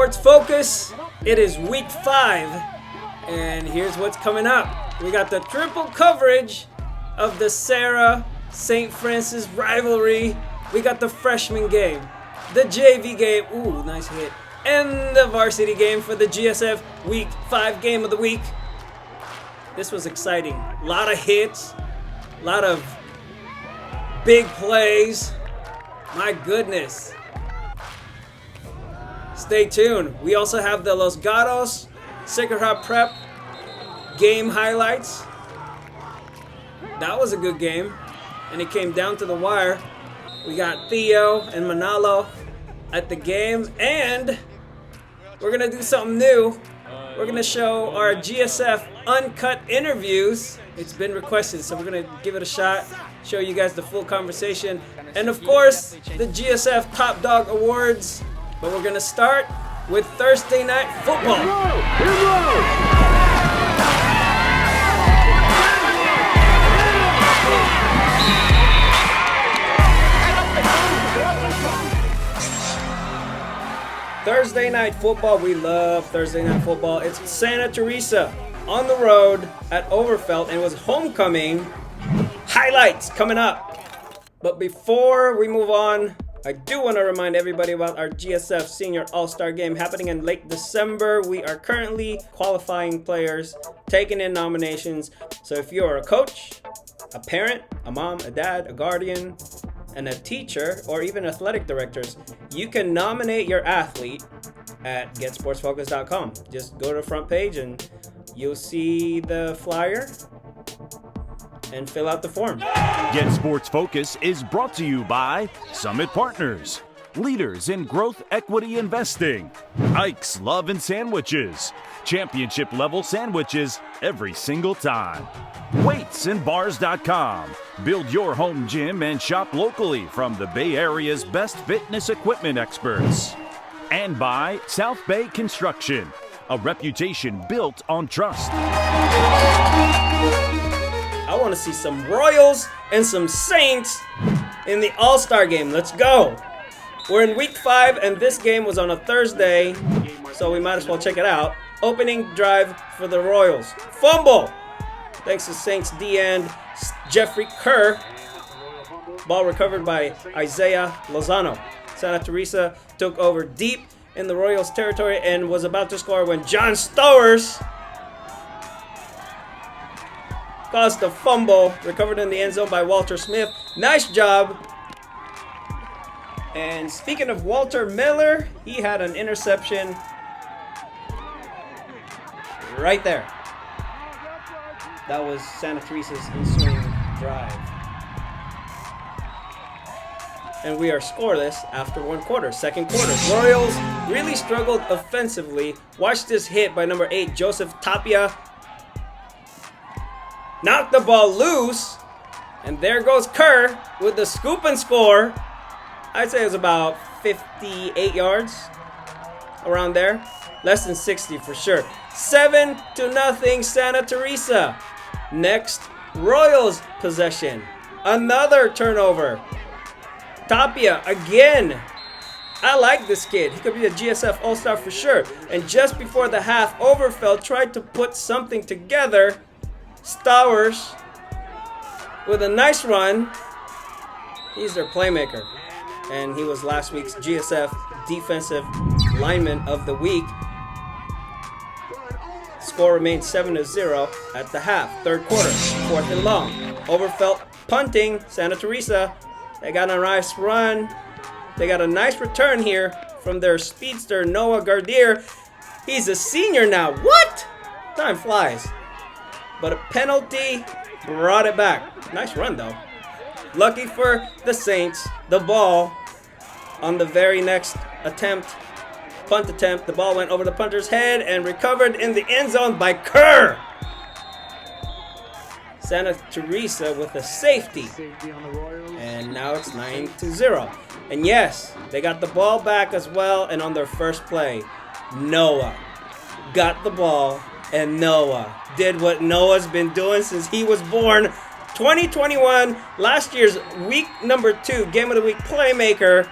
Sports Focus. It is week 5, and here's what's coming up. We got the triple coverage of the Serra St. Francis rivalry. We got the freshman game, the JV game, ooh, nice hit, and the varsity game for the GSF Week 5 game of the week. This was exciting. A lot of hits, a lot of big plays. My goodness. Stay tuned. We also have the Los Gatos Sacred Heart Prep game highlights. That was a good game, and it came down to the wire. We got Theo and Manalo at the game, and we're gonna do something new. We're gonna show our GSF Uncut interviews. It's been requested, so we're gonna give it a shot, show you guys the full conversation, and of course, the GSF Top Dog Awards. But we're gonna start with Thursday Night Football. Thursday Night Football, we love Thursday Night Football. It's Santa Teresa on the road at Overfelt, and it was homecoming highlights coming up. But before we move on, I do want to remind everybody about our GSF Senior All-Star Game happening in late December. We are currently qualifying players, taking in nominations. So if you're a coach, a parent, a mom, a dad, a guardian, and a teacher, or even athletic directors, you can nominate your athlete at GetSportsFocus.com. Just go to the front page and you'll see the flyer and fill out the form. Get Sports Focus is brought to you by Summit Partners, leaders in growth equity investing, Ike's Love and Sandwiches, championship level sandwiches every single time, weightsandbars.com, build your home gym and shop locally from the Bay Area's best fitness equipment experts, and by South Bay Construction, a reputation built on trust. I want to see some Royals and some Saints in the All-Star game. Let's go. We're in week 5, and this game was on a Thursday, so we might as well check it out. Opening drive for the Royals. Fumble. Thanks to Saints D-end Jeffrey Kerr. Ball recovered by Isaiah Lozano. Santa Teresa took over deep in the Royals territory and was about to score when John Stowers caused a fumble, recovered in the end zone by Walter Smith. Nice job. And speaking of Walter Miller, he had an interception right there. That was Santa Teresa's ensuing drive. And we are scoreless after one quarter, second quarter. Royals really struggled offensively. Watch this hit by number 8, Joseph Tapia. Knocked the ball loose, and there goes Kerr with the scoop and score. I'd say it was about 58 yards, around there. Less than 60 for sure. 7-0 Santa Teresa. Next, Royals possession. Another turnover. Tapia again. I like this kid. He could be a GSF All-Star for sure. And just before the half, Overfelt tried to put something together. Stowers with a nice run. He's their playmaker, and he was last week's GSF Defensive Lineman of the Week. Score remained 7-0 at the half. Third quarter, 4th and long. Overfelt punting. Santa Teresa, they got a nice run. They got a nice return here from their speedster Noah Gardier. He's a senior now. What? Time flies. But a penalty brought it back. Nice run, though. Lucky for the Saints, the ball on the very next punt attempt, the ball went over the punter's head and recovered in the end zone by Kerr. Santa Teresa with a safety. And now it's 9-0. And yes, they got the ball back as well, and on their first play, Noah got the ball, and Noah did what Noah's been doing since he was born. 2021, last year's week number 2 game of the week playmaker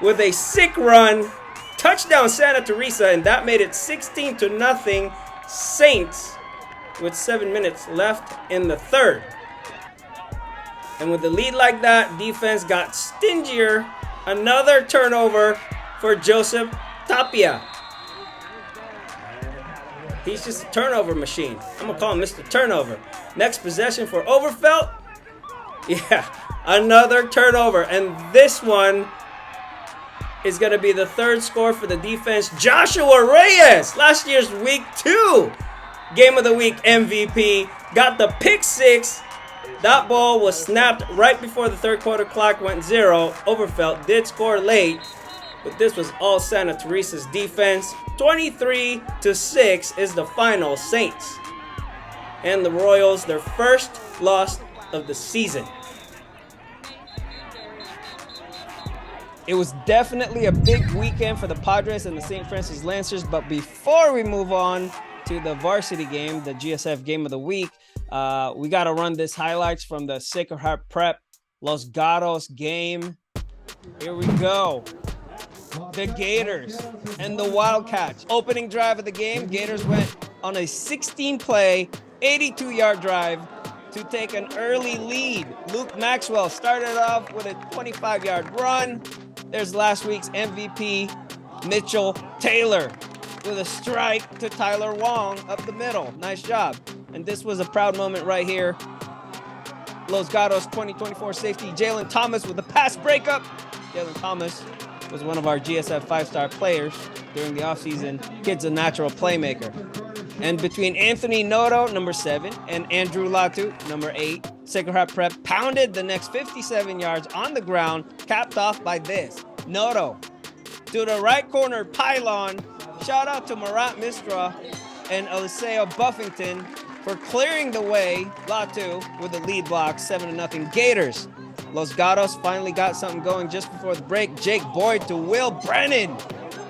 with a sick run Touchdown Santa Teresa, and that made it 16-0 Saints with 7 minutes left in the third. And with the lead like that, defense got stingier. Another turnover for Joseph Tapia. He's just a turnover machine. I'm going to call him Mr. Turnover. Next possession for Overfelt. Yeah, another turnover. And this one is going to be the third score for the defense. Joshua Reyes, last year's Week 2 Game of the Week MVP, got the pick six. That ball was snapped right before the third quarter clock went 0. Overfelt did score late, but this was all Santa Teresa's defense. 23-6 is the final. Saints and the Royals, their first loss of the season. It was definitely a big weekend for the Padres and the St. Francis Lancers, but before we move on to the varsity game, the GSF Game of the Week, we got to run this highlights from the Sacred Heart Prep Los Gatos game. Here we go. The Gators and the Wildcats. Opening drive of the game, Gators went on a 16-play, 82-yard drive to take an early lead. Luke Maxwell started off with a 25-yard run. There's last week's MVP, Mitchell Taylor, with a strike to Tyler Wong up the middle. Nice job. And this was a proud moment right here. Los Gatos 2024 safety Jalen Thomas with a pass breakup. Jalen Thomas was one of our GSF 5-star players during the offseason. Kid's a natural playmaker. And between Anthony Noto, number 7, and Andrew Latu, number 8, Sacred Heart Prep pounded the next 57 yards on the ground, capped off by this. Noto to the right corner pylon. Shout out to Marat Mistra and Eliseo Buffington for clearing the way. Latu with the lead block, 7-0 Gators. Los Gatos finally got something going just before the break. Jake Boyd to Will Brennan.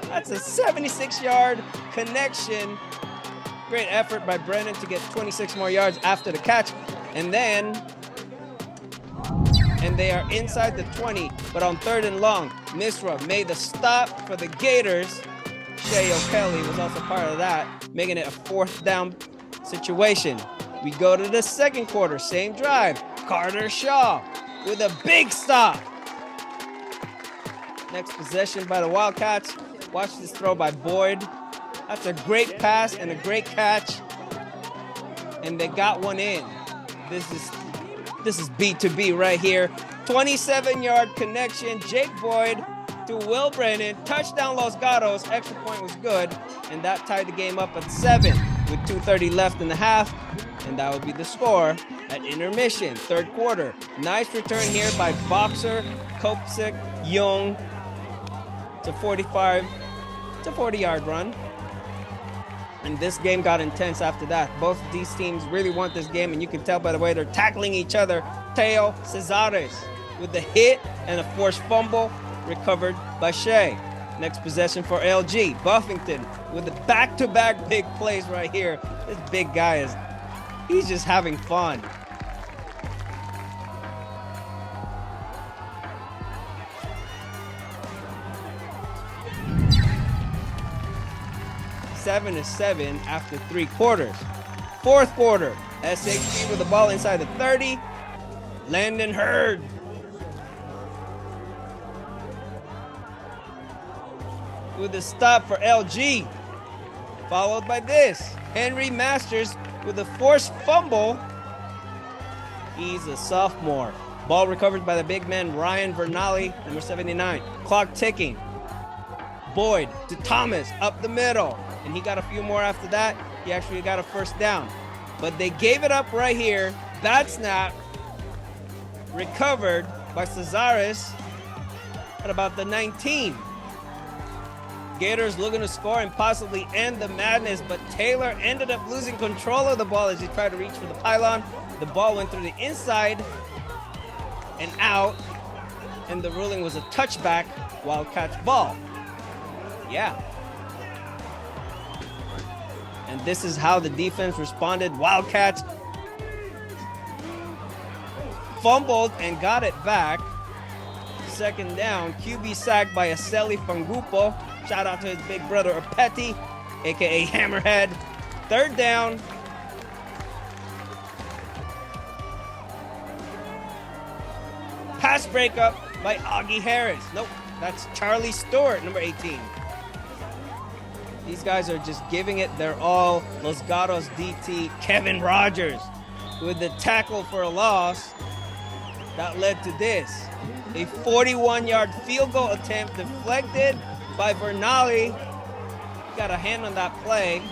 That's a 76-yard connection. Great effort by Brennan to get 26 more yards after the catch. And they are inside the 20, but on 3rd and long, Misra made the stop for the Gators. Shea O'Kelly was also part of that, making it a 4th down situation. We go to the second quarter, same drive. Carter Shaw with a big stop. Next possession by the Wildcats. Watch this throw by Boyd. That's a great pass and a great catch. And they got one in. This is B2B right here. 27-yard connection. Jake Boyd to Will Brennan. Touchdown Los Gatos. Extra point was good. And that tied the game up at 7 with 2:30 left in the half. And that would be the score at intermission. Third quarter. Nice return here by Boxer, Kopsik, Young. It's a 40-yard run. And this game got intense after that. Both of these teams really want this game, and you can tell by the way they're tackling each other. Teo Cesares with the hit and a forced fumble recovered by Shea. Next possession for LG. Buffington with the back-to-back big plays right here. This big guy he's just having fun. Seven to 7 after 3 quarters. Fourth quarter, SHG with the ball inside the 30. Landon Hurd with a stop for LG. Followed by this, Henry Masters with a forced fumble. He's a sophomore. Ball recovered by the big man Ryan Vernali, number 79. Clock ticking. Boyd to Thomas up the middle. And he got a few more after that. He actually got a first down. But they gave it up right here. Bad snap. Recovered by Cesares at about the 19. Gators looking to score and possibly end the madness, but Taylor ended up losing control of the ball as he tried to reach for the pylon. The ball went through the inside and out, and the ruling was a touchback, Wildcats ball. Yeah. And this is how the defense responded. Wildcats fumbled and got it back. Second down, QB sacked by Aseli Fangupo. Shout out to his big brother, Petty, a.k.a. Hammerhead. 3rd down. Pass breakup by Augie Harris. Nope, that's Charlie Stewart, number 18. These guys are just giving it their all. Los Gatos DT Kevin Rogers with the tackle for a loss that led to this. A 41-yard field goal attempt deflected by Bernali. Got a hand on that play.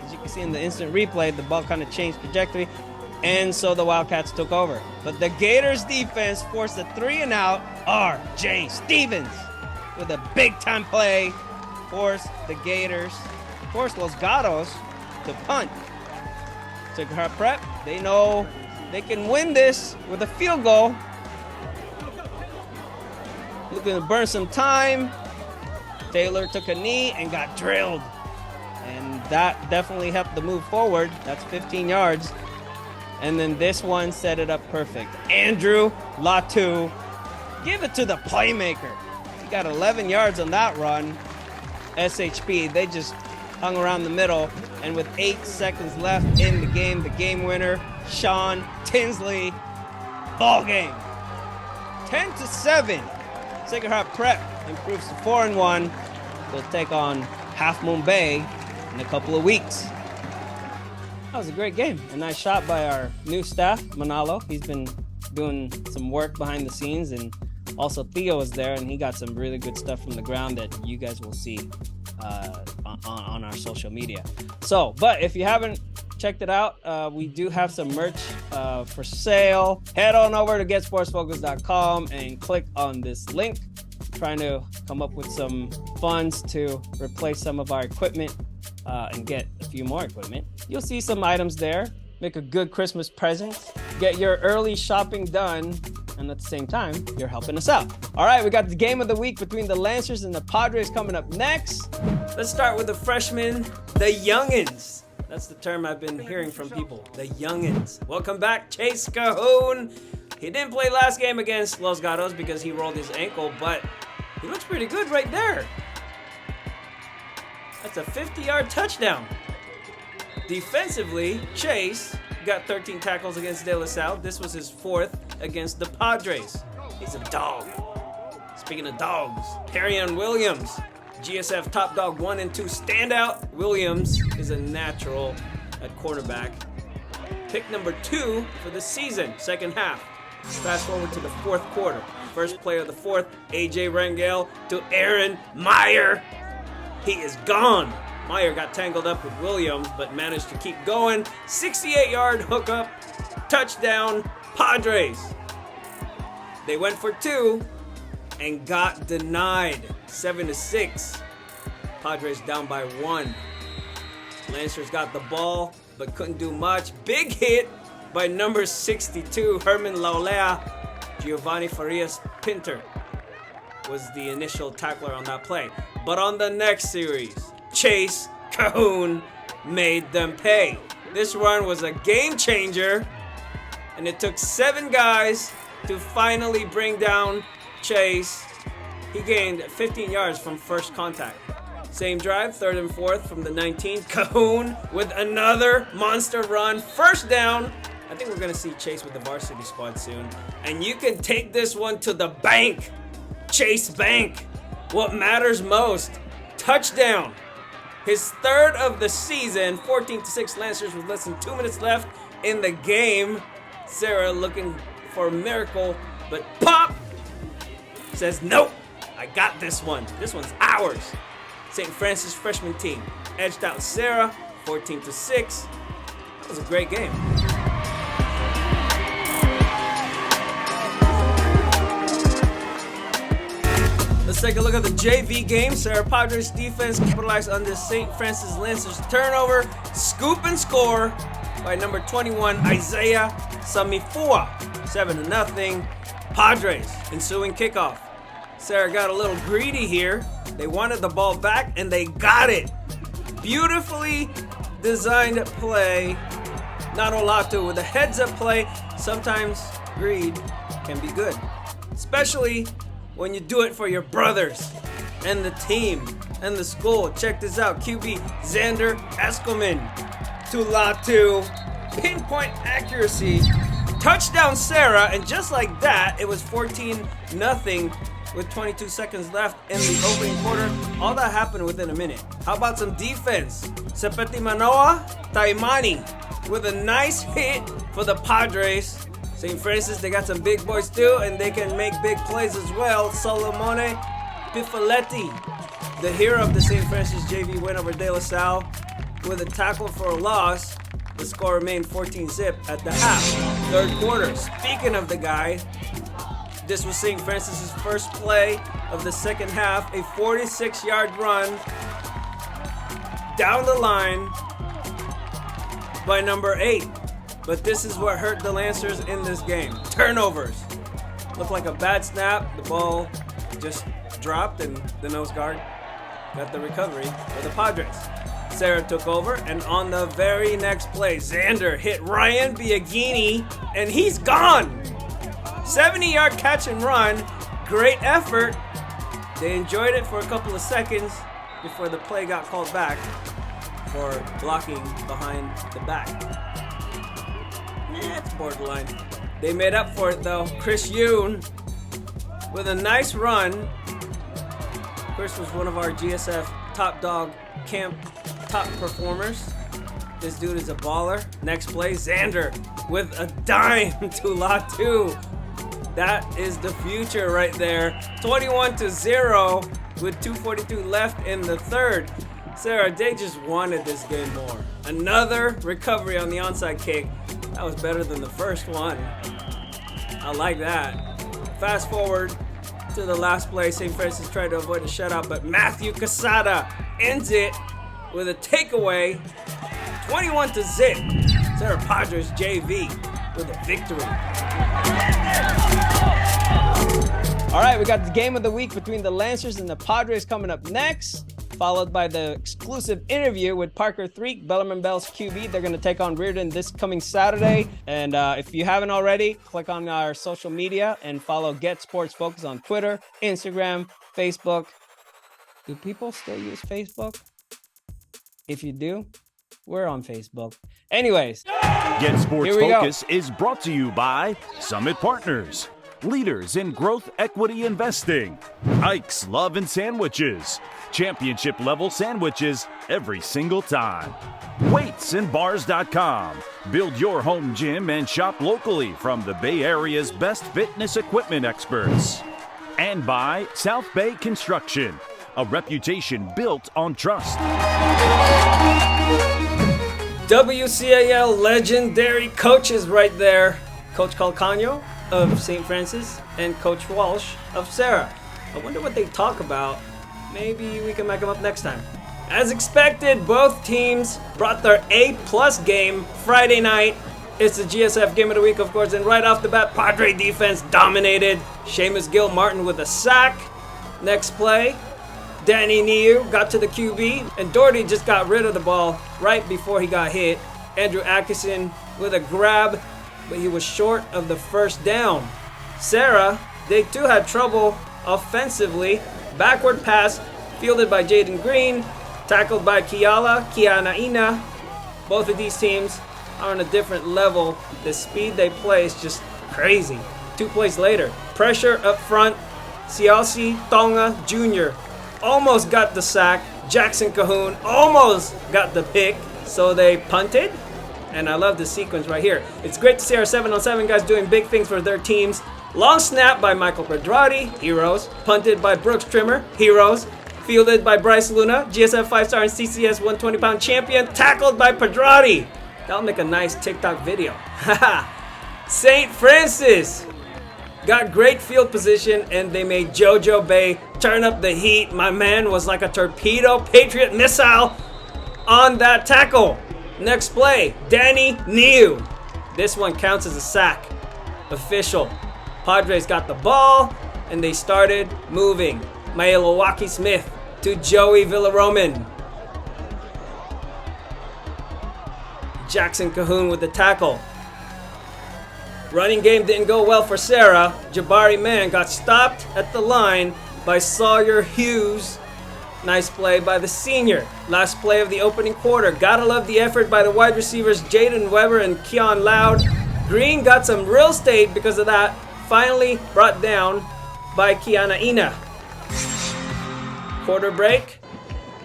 As you can see in the instant replay, the ball kind of changed trajectory, and so the Wildcats took over. But the Gators defense forced a 3-and-out. R.J. Stevens with a big-time play forced Los Gatos to punt. Took her prep. They know they can win this with a field goal. Looking to burn some time. Taylor took a knee and got drilled. And that definitely helped the move forward. That's 15 yards. And then this one set it up perfect. Andrew Latu. Give it to the playmaker. He got 11 yards on that run. SHP, they just hung around the middle. And with 8 seconds left in the game winner, Sean Tinsley. Ball game. 10-7. Sacred Heart Prep improves to 4-1. They'll take on Half Moon Bay in a couple of weeks. That was a great game. A nice shot by our new staff, Manalo. He's been doing some work behind the scenes, and also Theo was there, and he got some really good stuff from the ground that you guys will see on our social media. So, but if you haven't checked it out, we do have some merch for sale. Head on over to GetSportsFocus.com and click on this link. Trying to come up with some funds to replace some of our equipment and get a few more equipment. You'll see some items there. Make a good Christmas present. Get your early shopping done, and at the same time, you're helping us out. All right, we got the game of the week between the Lancers and the Padres coming up next. Let's start with the freshmen, the youngins. That's the term I've been hearing from people, the youngins. Welcome back, Chase Cahoon. He didn't play last game against Los Gatos because he rolled his ankle, but he looks pretty good right there. That's a 50-yard touchdown. Defensively, Chase got 13 tackles against De La Salle. This was his 4th against the Padres. He's a dog. Speaking of dogs, Perrion Williams, GSF Top Dog 1 and 2 standout. Williams is a natural at quarterback. Pick number 2 for the season, second half. Fast forward to the 4th quarter. First play of the 4th, AJ Rangel to Aaron Meyer. He is gone. Meyer got tangled up with Williams, but managed to keep going. 68-yard hookup, touchdown, Padres. They went for 2 and got denied. 7-6. Padres down by 1. Lancers got the ball, but couldn't do much. Big hit by number 62, Herman Laulea. Giovanni Farias Pinter was the initial tackler on that play. But on the next series, Chase Cahoon made them pay. This run was a game changer, and it took 7 guys to finally bring down Chase. He gained 15 yards from first contact. Same drive, 3rd and 4th from the 19. Cahoon with another monster run. First down. I think we're going to see Chase with the varsity squad soon. And you can take this one to the bank. Chase Bank. What matters most, touchdown. His 3rd of the season, 14-6 Lancers with less than 2 minutes left in the game. Serra looking for a miracle, but Pop says, nope, I got this one. This one's ours. St. Francis freshman team edged out Serra, 14-6. That was a great game. Let's take a look at the JV game. Serra Padres defense capitalized on the St. Francis Lancers turnover. Scoop and score by number 21, Isaiah Samifua. 7-0. Padres ensuing kickoff. Serra got a little greedy here. They wanted the ball back, and they got it. Beautifully designed play. Nanolatu with a heads-up play. Sometimes greed can be good, especially when you do it for your brothers and the team. and the school. Check this out. QB Xander Eskelman to Latu. Pinpoint accuracy. Touchdown Serra, and just like that, it was 14-0 with 22 seconds left in the opening quarter. All that happened within a minute. How about some defense? Sepeti Manoa Taimani with a nice hit for the Padres. St. Francis, they got some big boys too, and they can make big plays as well. Solomone Pifaletti, the hero of the St. Francis JV win over De La Salle, with a tackle for a loss. The score remained 14-zip at the half. Third quarter. Speaking of the guy, this was St. Francis' first play of the second half. A 46-yard run down the line by number 8. But this is what hurt the Lancers in this game. Turnovers. Looked like a bad snap. The ball just dropped and the nose guard got the recovery for the Padres. Serra took over, and on the very next play, Xander hit Ryan Biagini, and he's gone. 70-yard catch and run. Great effort. They enjoyed it for a couple of seconds before the play got called back for blocking behind the back. It's borderline. They made up for it though. Chris Yoon with a nice run. Chris was one of our GSF Top Dog Camp top performers. This dude is a baller. Next play, Xander with a dime to Latu. That is the future right there. 21-0 with 2:42 left in the third. Serra, they just wanted this game more. Another recovery on the onside kick. That was better than the first one. I like that. Fast forward to the last play. St. Francis tried to avoid a shutout, but Matthew Casada ends it with a takeaway. 21-zip. Serra Padres JV with a victory. All right, we got the game of the week between the Lancers and the Padres coming up next, followed by the exclusive interview with Parker Threatt, Bellarmine Bell's QB. They're going to take on Reardon this coming Saturday. And if you haven't already, click on our social media and follow GetSportsFocus on Twitter, Instagram, Facebook. Do people still use Facebook? If you do, we're on Facebook. Anyways, Get Sports Focus is brought to you by Summit Partners, leaders in growth equity investing. Ike's Love and Sandwiches, championship level sandwiches every single time. Weightsandbars.com, build your home gym and shop locally from the Bay Area's best fitness equipment experts. And by South Bay Construction, a reputation built on trust. WCAL legendary coaches right there. Coach Calcano of St. Francis and Coach Walsh of Serra. I wonder what they talk about. Maybe we can make them up next time. As expected, both teams brought their A-plus game Friday night. It's the GSF game of the week, of course, and right off the bat, Padre defense dominated. Seamus Gil-Martin with a sack. Next play, Danny Niu got to the QB, and Doherty just got rid of the ball right before he got hit. Andrew Atkinson with a grab, but he was short of the first down. Serra, they too had trouble offensively. Backward pass fielded by Jaden Green, tackled by Kiana Ina. Both of these teams are on a different level. The speed they play is just crazy. 2 plays later, pressure up front. Sialsi Tonga Jr. almost got the sack. Jackson Cahoon almost got the pick. So they punted. And I love the sequence right here. It's great to see our 7-on-7 guys doing big things for their teams. Long snap by Michael Pedrati, heroes. Punted by Brooks Trimmer, heroes. Fielded by Bryce Luna, GSF 5-star and CCS 120-pound champion. Tackled by Pedrati. That'll make a nice TikTok video. Haha. St. Francis got great field position, and they made JoJo Bay turn up the heat. My man was like a torpedo Patriot missile on that tackle. Next play, Danny Niu. This one counts as a sack. Official. Padres got the ball, and they started moving. Maelowaki Smith to Joey Villaroman. Jackson Cahoon with the tackle. Running game didn't go well for Serra. Jabari Mann got stopped at the line by Sawyer Hughes. Nice play by the senior. Last play of the opening quarter. Gotta love the effort by the wide receivers Jaden Weber and Keon Loud. Green got some real estate because of that. Finally brought down by Kiana Ina. Quarter break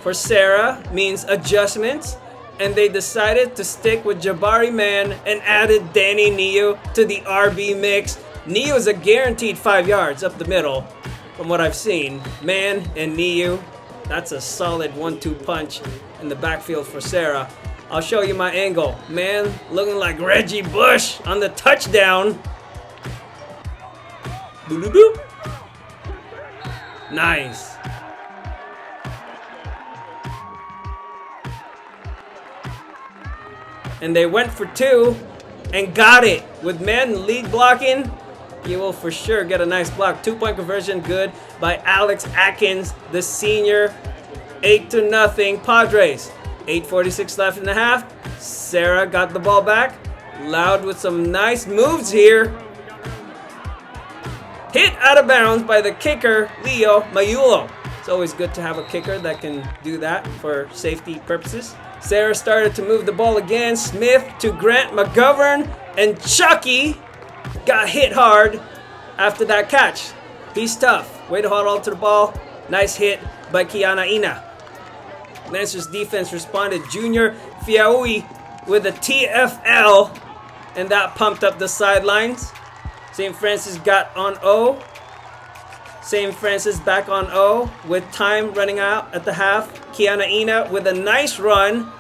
for Serra means adjustments, and they decided to stick with Jabari Man and added Danny Niu to the RB mix. Niu is a guaranteed 5 yards up the middle from what I've seen. Man and Niu, that's a solid 1-2 punch in the backfield for Serra. I'll show you my angle. Man looking like Reggie Bush on the touchdown. Boop, boop, boop. Nice. And they went for 2 and got it. With man lead blocking, you will for sure get a nice block. 2-point conversion good by Alex Atkins, the senior. 8-0 Padres. 8:46 left in the half. Serra got the ball back. Loud with some nice moves here. Hit out of bounds by the kicker, Leo Mayulo. It's always good to have a kicker that can do that for safety purposes. Serra started to move the ball again. Smith to Grant McGovern, and Chucky got hit hard after that catch. He's tough. Way to hold on to the ball. Nice hit by Kiana Ina. Lancers defense responded. Junior Fiaui with a TFL, and that pumped up the sidelines. St. Francis got on O. St. Francis back on O with time running out at the half. Kiana Ina with a nice run.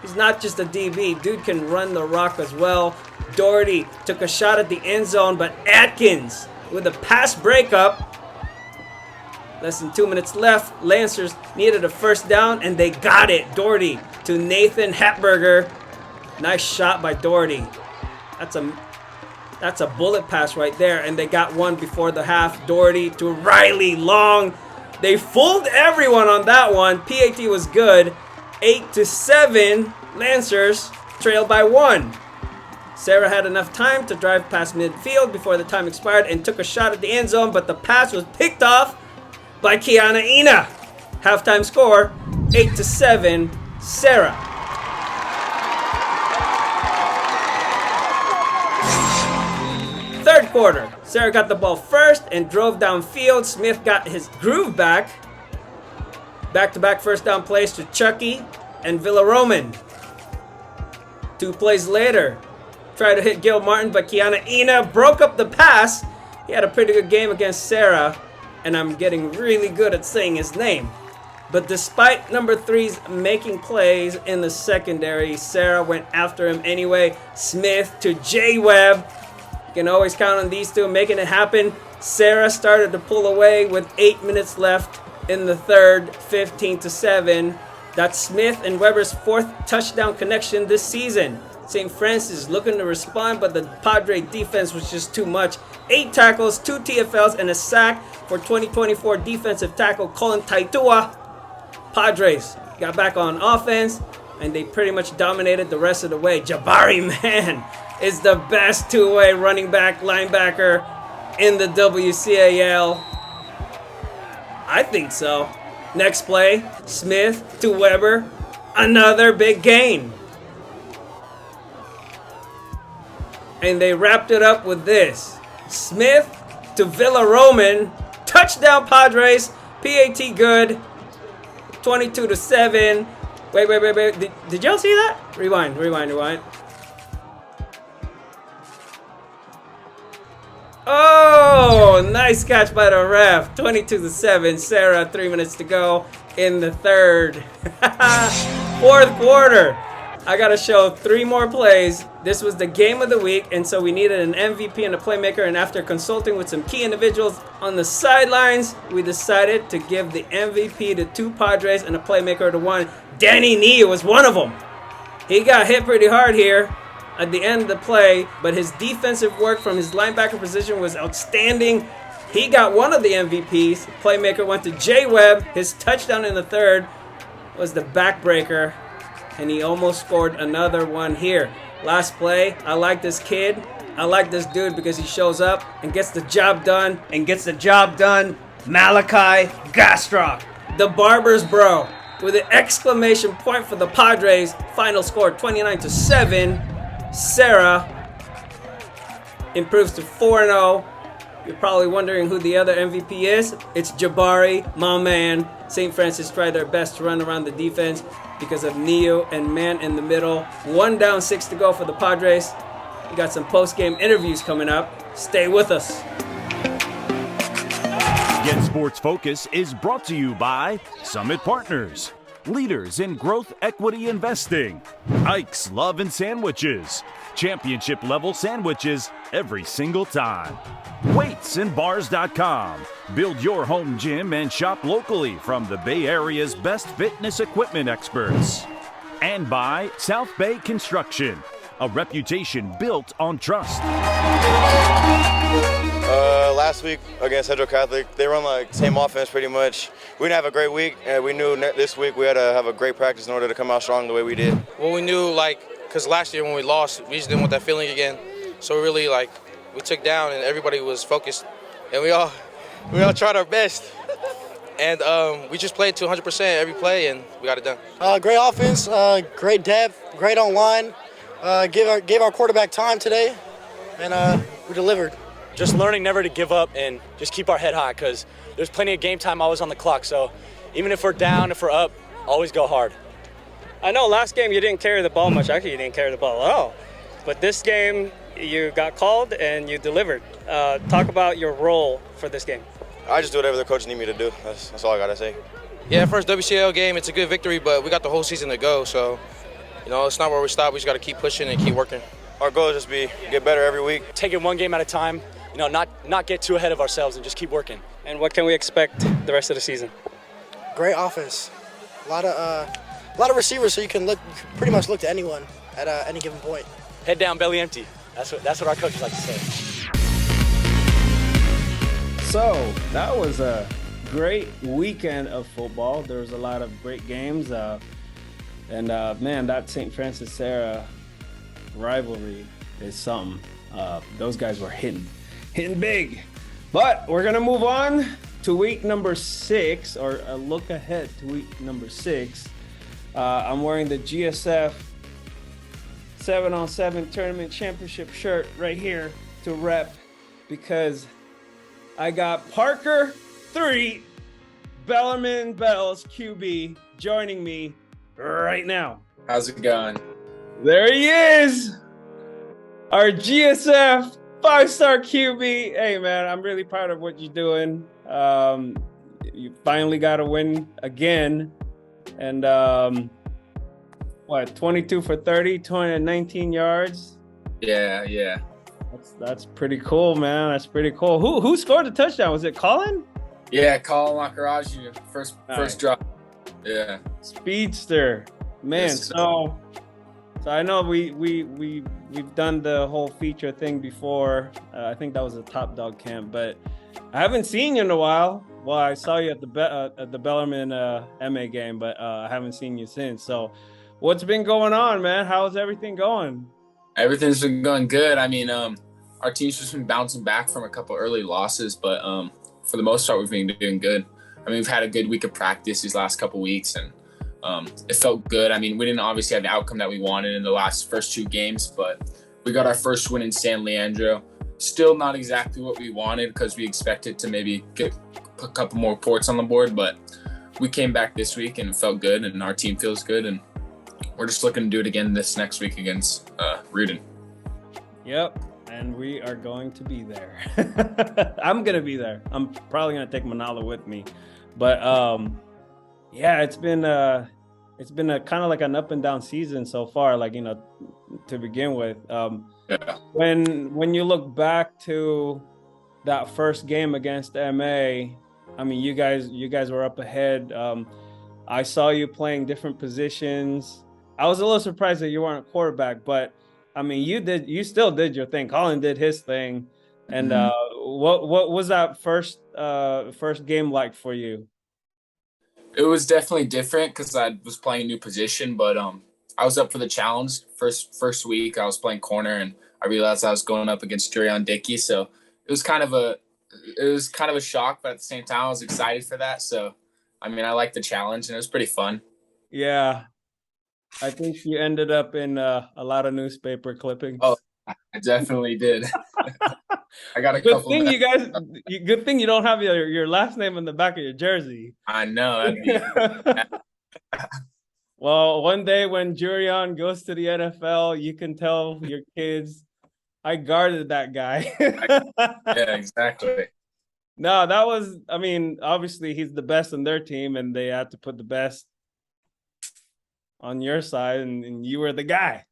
He's not just a DB. Dude can run the rock as well. Doherty took a shot at the end zone, but Atkins with a pass breakup. Less than 2 minutes left. Lancers needed a first down, and they got it. Doherty to Nathan Hepburger. Nice shot by Doherty. That's a bullet pass right there, and they got one before the half. Doherty to Riley Long. They fooled everyone on that one. PAT was good. 8-7. Lancers trailed by 1. Serra had enough time to drive past midfield before the time expired and took a shot at the end zone, but the pass was picked off by Kiana Ina. Halftime score, 8-7, Serra. Third quarter, Serra got the ball first and drove downfield. Smith got his groove back. Back-to-back first down plays to Chucky and Villaroman. 2 plays later, tried to hit Gil Martin, but Kiana Ina broke up the pass. He had a pretty good game against Serra, and I'm getting really good at saying his name. But despite number 3's making plays in the secondary, Serra went after him anyway. Smith to J Webb. You can always count on these two making it happen. Serra started to pull away with 8 minutes left in the third, 15-7. That's Smith and Weber's 4th touchdown connection this season. St. Francis looking to respond, but the Padre defense was just too much. 8 tackles, 2 TFLs, and a sack for 2024 defensive tackle Colin Taitua. Padres got back on offense, and they pretty much dominated the rest of the way. Jabari Man is the best two-way running back linebacker in the WCAL. I think so. Next play, Smith to Weber. Another big gain. And they wrapped it up with this. Smith to Villaroman. Touchdown Padres. PAT good. 22-7. Wait. Did y'all see that? Rewind. Oh, nice catch by the ref. 22-7. Serra, 3 minutes to go in the third. Fourth quarter. I got to show 3 more plays. This was the game of the week, and so we needed an MVP and a playmaker, and after consulting with some key individuals on the sidelines, we decided to give the MVP to 2 Padres and a playmaker to 1. Danny Nee was one of them. He got hit pretty hard here at the end of the play, but his defensive work from his linebacker position was outstanding. He got one of the MVPs. Playmaker went to J Webb. His touchdown in the third was the backbreaker, and he almost scored another one here. Last play, I like this kid. I like this dude because he shows up and gets the job done Malachi Gastrock, the Barber's Bro, with an exclamation point for the Padres. Final score 29-7. Serra improves to 4-0. You're probably wondering who the other MVP is. It's Jabari, my man. St. Francis tried their best to run around the defense because of Neo and man in the middle. 1 down, 6 to go for the Padres. We got some post-game interviews coming up. Stay with us. Get Sports Focus is brought to you by Summit Partners, leaders in growth equity investing. Ike's Love and Sandwiches, championship level sandwiches every single time. Weightsandbars.com, build your home gym and shop locally from the Bay Area's best fitness equipment experts. And by South Bay Construction, a reputation built on trust. Last week against Hedro Catholic, they run like same offense pretty much. We didn't have a great week, and we knew this week we had to have a great practice in order to come out strong the way we did. Well, we knew, because last year when we lost, we just didn't want that feeling again. So really, we took down, and everybody was focused, and we all tried our best. And we just played to 100% every play, and we got it done. Great offense, great depth, great online. Gave our quarterback time today, and we delivered. Just learning never to give up and just keep our head high, because there's plenty of game time always on the clock. So even if we're down, if we're up, always go hard. I know last game you didn't carry the ball much. Actually, you didn't carry the ball at all. But this game, you got called and you delivered. Talk about your role for this game. I just do whatever the coach need me to do. That's all I got to say. Yeah, first WCL game, it's a good victory, but we got the whole season to go. So, it's not where we stop. We just got to keep pushing and keep working. Our goal is just get better every week. Take it one game at a time. Not get too ahead of ourselves and just keep working. And what can we expect the rest of the season? Great offense, a lot of receivers, so you can pretty much look to anyone at any given point. Head down, belly empty. That's what our coaches like to say. So that was a great weekend of football. There was a lot of great games, and man, that St. Francis Serra rivalry is something. Those guys were hitting big. But we're gonna move on to week number 6, or a look ahead to week number 6. I'm wearing the GSF 7-on-7 tournament championship shirt right here to rep, because I got Parker Threatt, Bellarmine Bells QB, joining me right now. How's it going? There he is, our GSF 5-star QB. Hey man, I'm really proud of what you're doing. You finally got a win again, and 22 for 30, 219 yards. Yeah. That's pretty cool, man. That's pretty cool. Who scored the touchdown? Was it Colin? Yeah, Colin Wakaraji, first drop. Yeah. Speedster, man. Yes, So I know we've done the whole feature thing before. I think that was a Top Dog camp, but I haven't seen you in a while. Well, I saw you at the Bellarmine MA game, but I haven't seen you since. So, what's been going on, man? How's everything going? Everything's been going good. I mean, our team's just been bouncing back from a couple early losses, but for the most part, we've been doing good. I mean, we've had a good week of practice these last couple weeks, and it felt good. I mean, we didn't obviously have the outcome that we wanted in the first 2 games, but we got our first win in San Leandro. Still not exactly what we wanted, because we expected to maybe get a couple more ports on the board, but we came back this week and it felt good, and our team feels good, and we're just looking to do it again this next week against Rudin. Yep, and we are going to be there. I'm going to be there. I'm probably going to take Manala with me. But yeah, it's been a kind of like an up and down season so far, to begin with. Yeah. When you look back to that first game against MA, I mean, you guys were up ahead. I saw you playing different positions. I was a little surprised that you weren't a quarterback, but I mean, you still did your thing. Colin did his thing. And what was that first game like for you? It was definitely different because I was playing a new position, but I was up for the challenge. First week I was playing corner, and I realized I was going up against Jurion Dickey, so it was kind of a it was kind of a shock, but at the same time, I was excited for that. So, I mean, I liked the challenge, and it was pretty fun. Yeah, I think you ended up in a lot of newspaper clippings. Oh, I definitely did. I got a Good couple. thing you guys. Good thing you don't have your last name in the back of your jersey. I know. That'd be, Well, one day when Jurion goes to the NFL, you can tell your kids, I guarded that guy. yeah, exactly. No, that was, I mean, obviously he's the best in their team, and they had to put the best on your side, and you were the guy.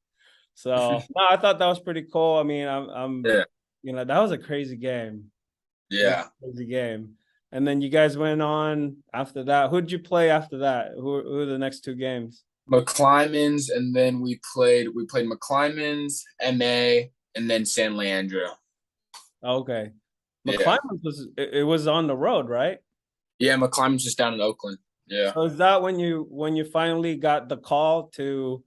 So, no, I thought that was pretty cool. I mean, Yeah. That was a crazy game. Yeah. Crazy game. And then you guys went on after that. Who'd you play after that? Who are the next two games? McClymonds, and then we played McClymonds, MA, and then San Leandro. Okay. Yeah. McClymonds was on the road, right? Yeah, McClymonds just down in Oakland. Yeah. So is that when you finally got the call to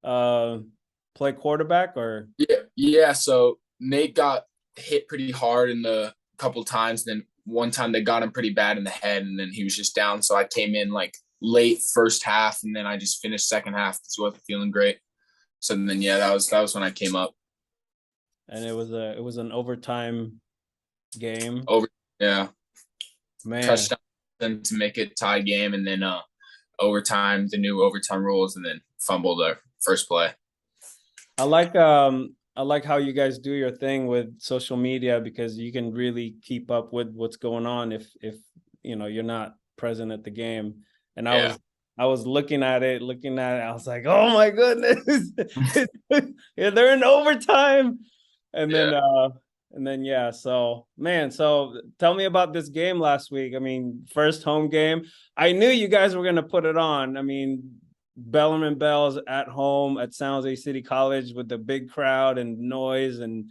play quarterback, or? Yeah. So Nate got hit pretty hard in the couple times, and then one time they got him pretty bad in the head, and then he was just down. So I came in like late first half, and then I just finished second half because he wasn't feeling great. So then that was when I came up. And it was an overtime game. Yeah. Man. Touchdown to make it tie game, and then overtime, the new overtime rules, and then fumbled our first play. I like how you guys do your thing with social media, because you can really keep up with what's going on if you're not present at the game. And I was looking at it. I was like, oh my goodness, yeah, they're in overtime. And then yeah. So man, so tell me about this game last week. I mean, first home game. I knew you guys were gonna put it on. I mean, Bellarmine Bells at home at San Jose City College with the big crowd and noise, and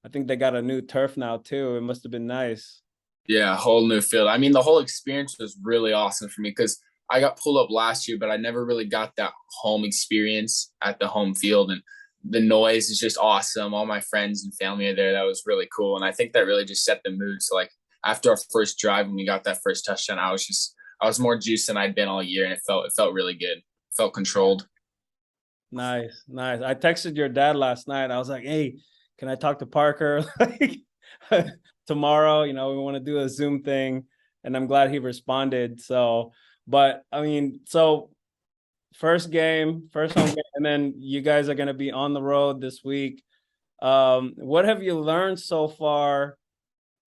I think they got a new turf now too. It must have been nice. Yeah, whole new field. I mean, the whole experience was really awesome for me because I got pulled up last year, but I never really got that home experience at the home field, and the noise is just awesome. All my friends and family are there. That was really cool, and I think that really just set the mood. So like after our first drive, when we got that first touchdown, I was more juiced than I'd been all year, and it felt really good. Felt controlled. Nice. I texted your dad last night. I was like, hey, can I talk to Parker like tomorrow? We want to do a Zoom thing. And I'm glad he responded. So, but I mean, so first home game, and then you guys are going to be on the road this week. What have you learned so far,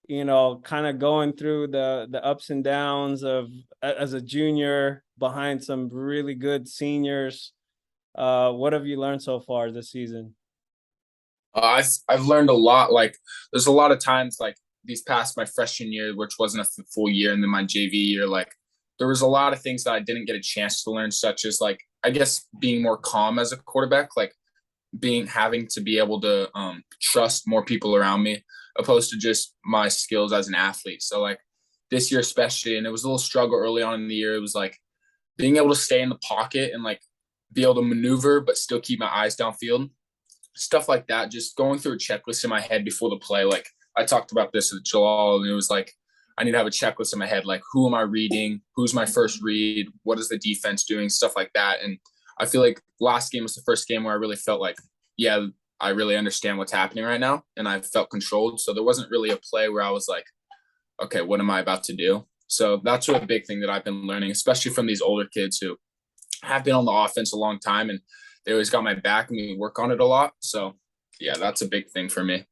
kind of going through the ups and downs of as a junior behind some really good seniors? What have you learned so far this season? I've learned a lot. Like there's a lot of times like these past my freshman year, which wasn't a full year, and then my JV year, like there was a lot of things that I didn't get a chance to learn, such as like, I guess being more calm as a quarterback, like having to be able to trust more people around me opposed to just my skills as an athlete. So like this year especially, and it was a little struggle early on in the year, it was like being able to stay in the pocket and like be able to maneuver but still keep my eyes downfield, stuff like that. Just going through a checklist in my head before the play. Like I talked about this with Jalal, and it was like I need to have a checklist in my head, like who am I reading, who's my first read, what is the defense doing, stuff like that. And I feel like last game was the first game where I really felt like, yeah, I really understand what's happening right now, and I felt controlled. So there wasn't really a play where I was like, okay, what am I about to do? So that's a big thing that I've been learning, especially from these older kids who have been on the offense a long time, and they always got my back and we work on it a lot. So yeah, that's a big thing for me.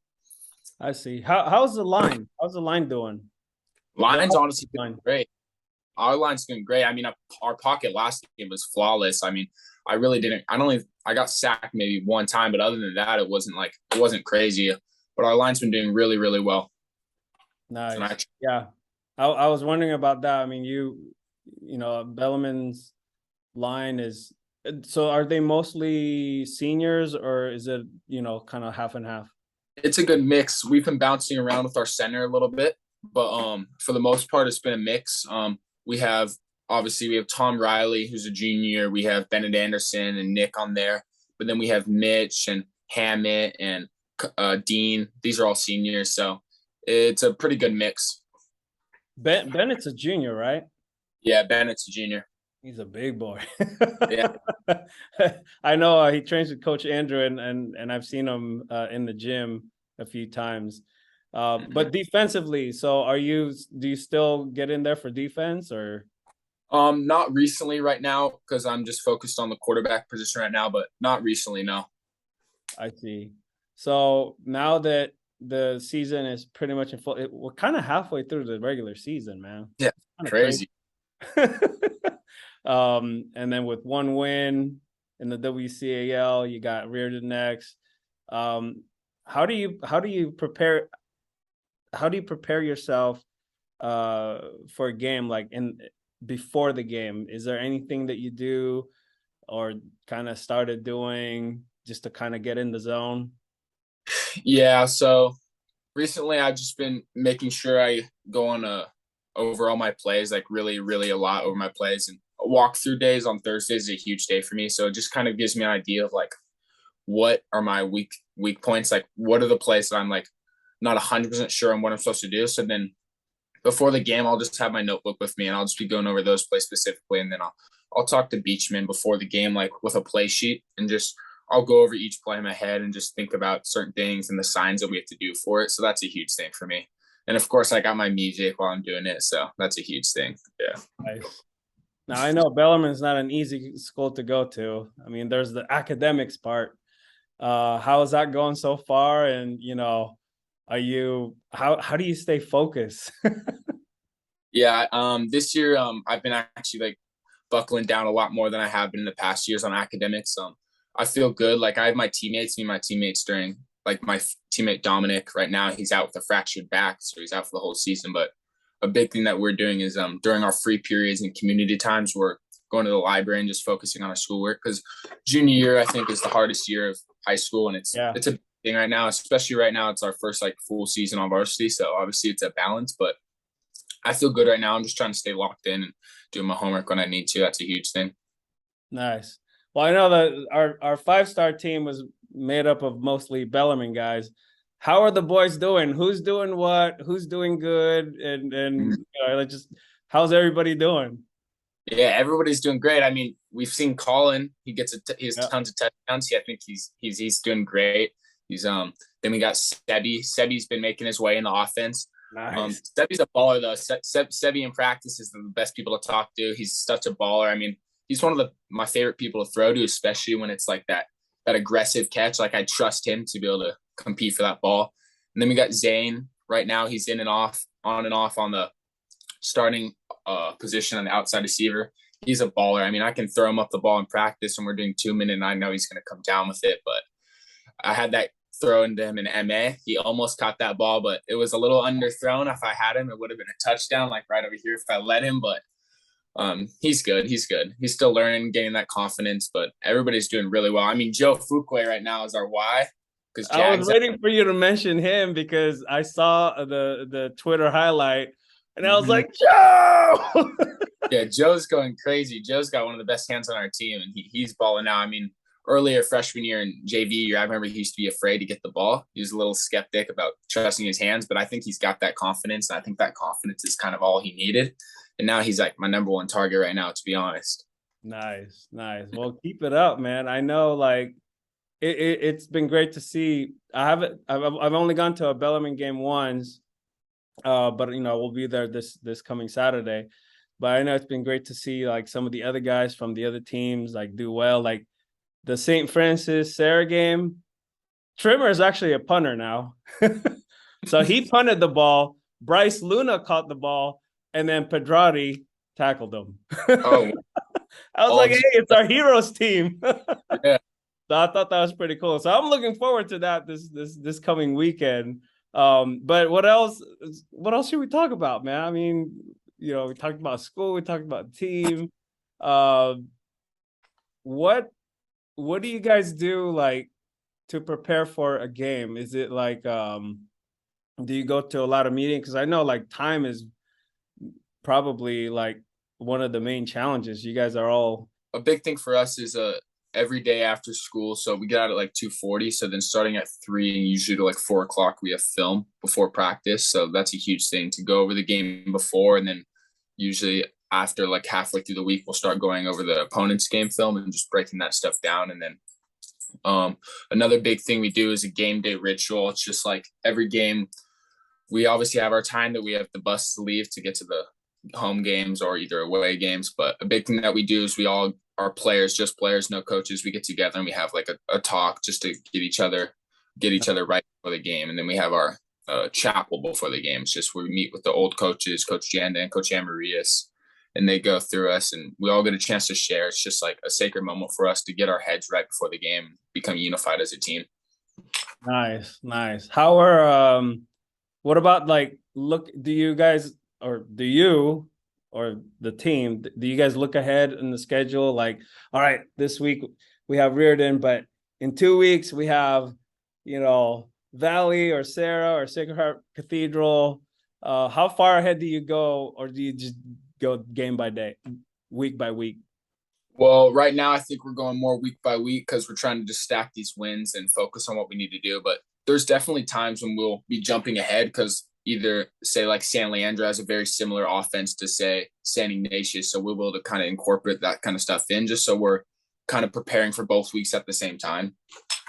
I see. How's the line? How's the line doing? Line's honestly doing great. Our line's doing great. I mean, our pocket last game was flawless. I mean, I got sacked maybe one time, but other than that, it wasn't crazy. But our line's been doing really, really well. Nice. Yeah. I was wondering about that. I mean, Bellarmine's line is, so are they mostly seniors, or is it, kind of half and half? It's a good mix. We've been bouncing around with our center a little bit, but for the most part, it's been a mix. We have Tom Riley, who's a junior. We have Bennett Anderson and Nick on there, but then we have Mitch and Hammett and Dean. These are all seniors, so it's a pretty good mix. Bennett's a junior, right? Yeah, Bennett's a junior. He's a big boy. Yeah. I know he trains with Coach Andrew, and I've seen him in the gym a few times. But defensively, so do you still get in there for defense or? Not recently right now because I'm just focused on the quarterback position right now, but not recently, no. I see. So now that the season is pretty much in full, we're kind of halfway through the regular season, man. Yeah, crazy. And then with one win in the WCAL, you got Reardon next. How do you prepare yourself for a game like before the game? Is there anything that you do or kind of started doing just to kind of get in the zone? Yeah, so recently I've just been making sure I go on over all my plays, like really, really a lot over my plays. And walkthrough days on Thursdays is a huge day for me. So it just kind of gives me an idea of like what are my weak points, like what are the plays that I'm like not 100% sure on what I'm supposed to do. So then before the game, I'll just have my notebook with me and I'll just be going over those plays specifically. And then I'll talk to Beachman before the game, like with a play sheet, and just I'll go over each play in my head and just think about certain things and the signs that we have to do for it. So that's a huge thing for me. And of course, I got my music while I'm doing it. So that's a huge thing. Yeah. Nice. Now, I know Bellarmine is not an easy school to go to. I mean, there's the academics part. How is that going so far? And, how do you stay focused? Yeah. This year, I've been actually like buckling down a lot more than I have been in the past years on academics. I feel good. Like I have my teammates during like my teammate Dominic right now, he's out with a fractured back. So he's out for the whole season. But a big thing that we're doing is during our free periods and community times, we're going to the library and just focusing on our schoolwork, because junior year, I think, is the hardest year of high school. And it's a big thing right now, especially right now. It's our first like full season on varsity. So obviously it's a balance, but I feel good right now. I'm just trying to stay locked in and doing my homework when I need to. That's a huge thing. Nice. Well, I know that our 5-star team was made up of mostly Bellarmine guys. How are the boys doing? Who's doing what? Who's doing good? And how's everybody doing? Yeah, everybody's doing great. I mean, we've seen Colin. He has tons of touchdowns. I think he's doing great. Then we got Sebi. Sebi's been making his way in the offense. Nice. Sebi's a baller though. Sebi in practice is the best people to talk to. He's such a baller. I mean, he's one of my favorite people to throw to, especially when it's like that aggressive catch. Like I trust him to be able to compete for that ball. And then we got Zane right now. He's on and off on the starting position on the outside receiver. He's a baller. I mean, I can throw him up the ball in practice when we're doing 2-minute and I know he's going to come down with it. But I had that throw into him in MA. He almost caught that ball, but it was a little underthrown. If I had him, it would have been a touchdown, like right over here if I let him. But he's good. He's still learning, gaining that confidence, but everybody's doing really well. I mean, Joe Fuquay right now is our Y. I was waiting for you to mention him because I saw the Twitter highlight and I was like, Joe! Yeah, Joe's going crazy. Joe's got one of the best hands on our team, and he's balling out. I mean, earlier freshman year in JV year, I remember he used to be afraid to get the ball. He was a little skeptic about trusting his hands, but I think he's got that confidence, and I think that confidence is kind of all he needed. And now he's like my number one target right now, to be honest. Nice. Well, keep it up, man. I know, like, it's been great to see. I've only gone to a Bellarmine game once, but we'll be there this coming Saturday. But I know it's been great to see like some of the other guys from the other teams like do well. Like the St. Francis Serra game, Trimmer is actually a punter now. So he punted the ball. Bryce Luna caught the ball, and then Pedrati tackled him. Oh, I was like, hey, it's our heroes team. Yeah. So I thought that was pretty cool. So I'm looking forward to that this coming weekend. But what else should we talk about, man? I mean, we talked about school, we talked about team. What do you guys do like to prepare for a game? Is it like do you go to a lot of meetings? Because I know like time is probably like one of the main challenges. You guys are all a big thing for us is every day after school. So we get out at like 2:40. So then starting at 3 and usually to like 4:00, we have film before practice. So that's a huge thing to go over the game before. And then usually after like halfway through the week, we'll start going over the opponent's game film and just breaking that stuff down. And then another big thing we do is a game day ritual. It's just like every game, we obviously have our time that we have the bus to leave to get to the home games or either away games. But a big thing that we do is we all are players, just players, no coaches. We get together and we have like a talk just to get each other right before the game. And then we have our chapel before the game. It's just where we meet with the old coaches, Coach Janda and Coach Amarias, and they go through us and we all get a chance to share. It's just like a sacred moment for us to get our heads right before the game, become unified as a team. Nice. How are what about like do you guys or the team, do you guys look ahead in the schedule? Like, all right, this week we have Reardon, but in 2 weeks we have, Valley or Serra or Sacred Heart Cathedral. How far ahead do you go, or do you just go game by day, week by week? Well, right now I think we're going more week by week because we're trying to just stack these wins and focus on what we need to do. But there's definitely times when we'll be jumping ahead because either say like San Leandro has a very similar offense to say San Ignatius. So we'll be able to kind of incorporate that kind of stuff in just so we're kind of preparing for both weeks at the same time.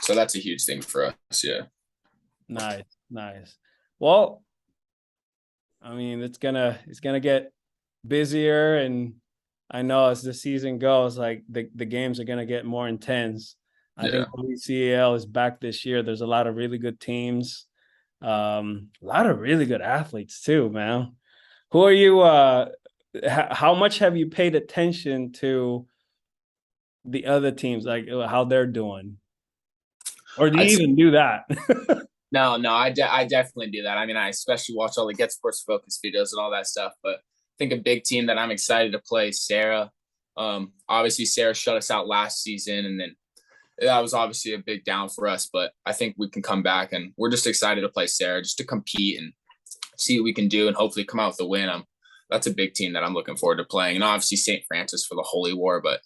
So that's a huge thing for us. Yeah. Nice. Well, I mean, it's gonna get busier, and I know as the season goes, like the games are gonna get more intense. I think WCAL is back this year. There's a lot of really good teams, a lot of really good athletes too, man. Who are you? How much have you paid attention to the other teams, like how they're doing, or do you even do that? No, I definitely do that. I mean, I especially watch all the GetSportsFocus videos and all that stuff. But I think a big team that I'm excited to play is Serra. Obviously, Serra shut us out last season, and then that was obviously a big down for us. But I think we can come back, and we're just excited to play Serra, just to compete and see what we can do, and hopefully come out with a win. That's a big team that I'm looking forward to playing, and obviously St. Francis for the Holy War. But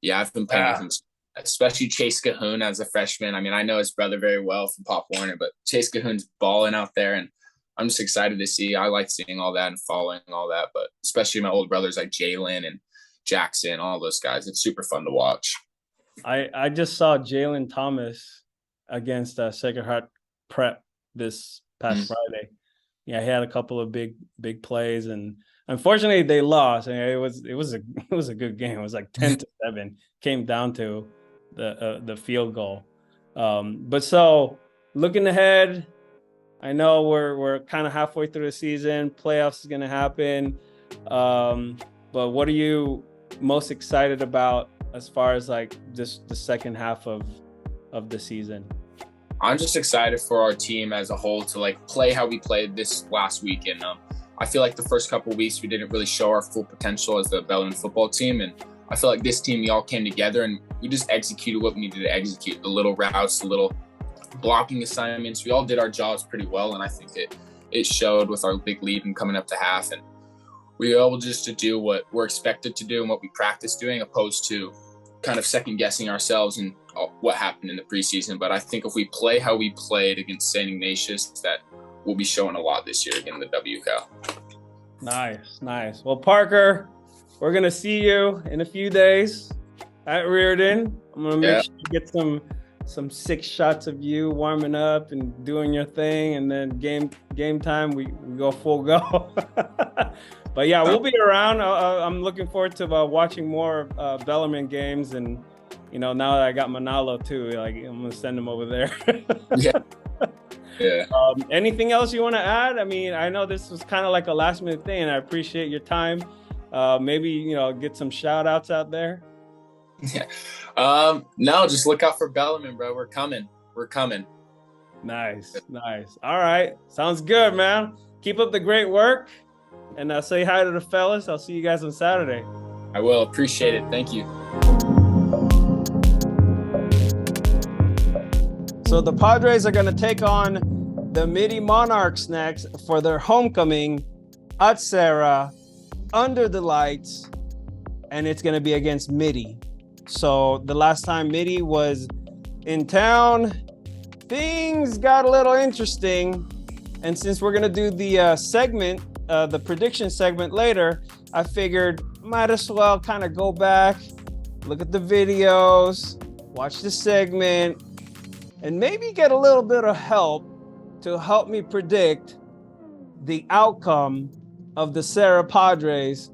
yeah, I've been playing with him, especially Chase Cahoon as a freshman. I mean, I know his brother very well from Pop Warner, but Chase Cahoon's balling out there, and I'm just excited to see. I like seeing all that and following all that, but especially my older brothers like Jalen and Jackson, all those guys. It's super fun to watch. I just saw Jalen Thomas against Sacred Heart Prep this past Friday. Yeah, he had a couple of big plays, and unfortunately they lost. And it was a good game. It was like 10-7. Came down to the field goal. But so looking ahead, I know we're kind of halfway through the season. Playoffs is going to happen. But what are you most excited about as far as like just the second half of the season? I'm just excited for our team as a whole to like play how we played this last weekend. I feel like the first couple of weeks we didn't really show our full potential as the Bellarmine football team, and I feel like this team, we all came together and we just executed what we needed to execute. The little routes, the little blocking assignments, we all did our jobs pretty well, and I think it showed with our big lead and coming up to half, and we were able just to do what we're expected to do and what we practice doing, opposed to kind of second guessing ourselves and what happened in the preseason. But I think if we play how we played against St. Ignatius, that we'll be showing a lot this year again in the WCAL. Nice. Well, Parker, we're going to see you in a few days at Reardon. I'm going to make sure you get some 6 shots of you warming up and doing your thing. And then game time, we go full go. But yeah, we'll be around. I'm looking forward to watching more Bellarmine games. And, now that I got Manalo too, like I'm going to send him over there. Yeah. Anything else you want to add? I mean, I know this was kind of like a last minute thing, and I appreciate your time. Maybe, get some shout outs out there. Yeah. No, just look out for Bellarmine, bro. We're coming. Nice. All right. Sounds good, man. Keep up the great work, and say hi to the fellas. I'll see you guys on Saturday. I will. Appreciate it. Thank you. So the Padres are going to take on the Mitty Monarchs next for their homecoming at Serra, under the lights, and it's going to be against Mitty. So the last time Mitty was in town, things got a little interesting. And since we're gonna do the segment, the prediction segment later, I figured might as well kind of go back, look at the videos, watch the segment, and maybe get a little bit of help to help me predict the outcome of the Serra Padres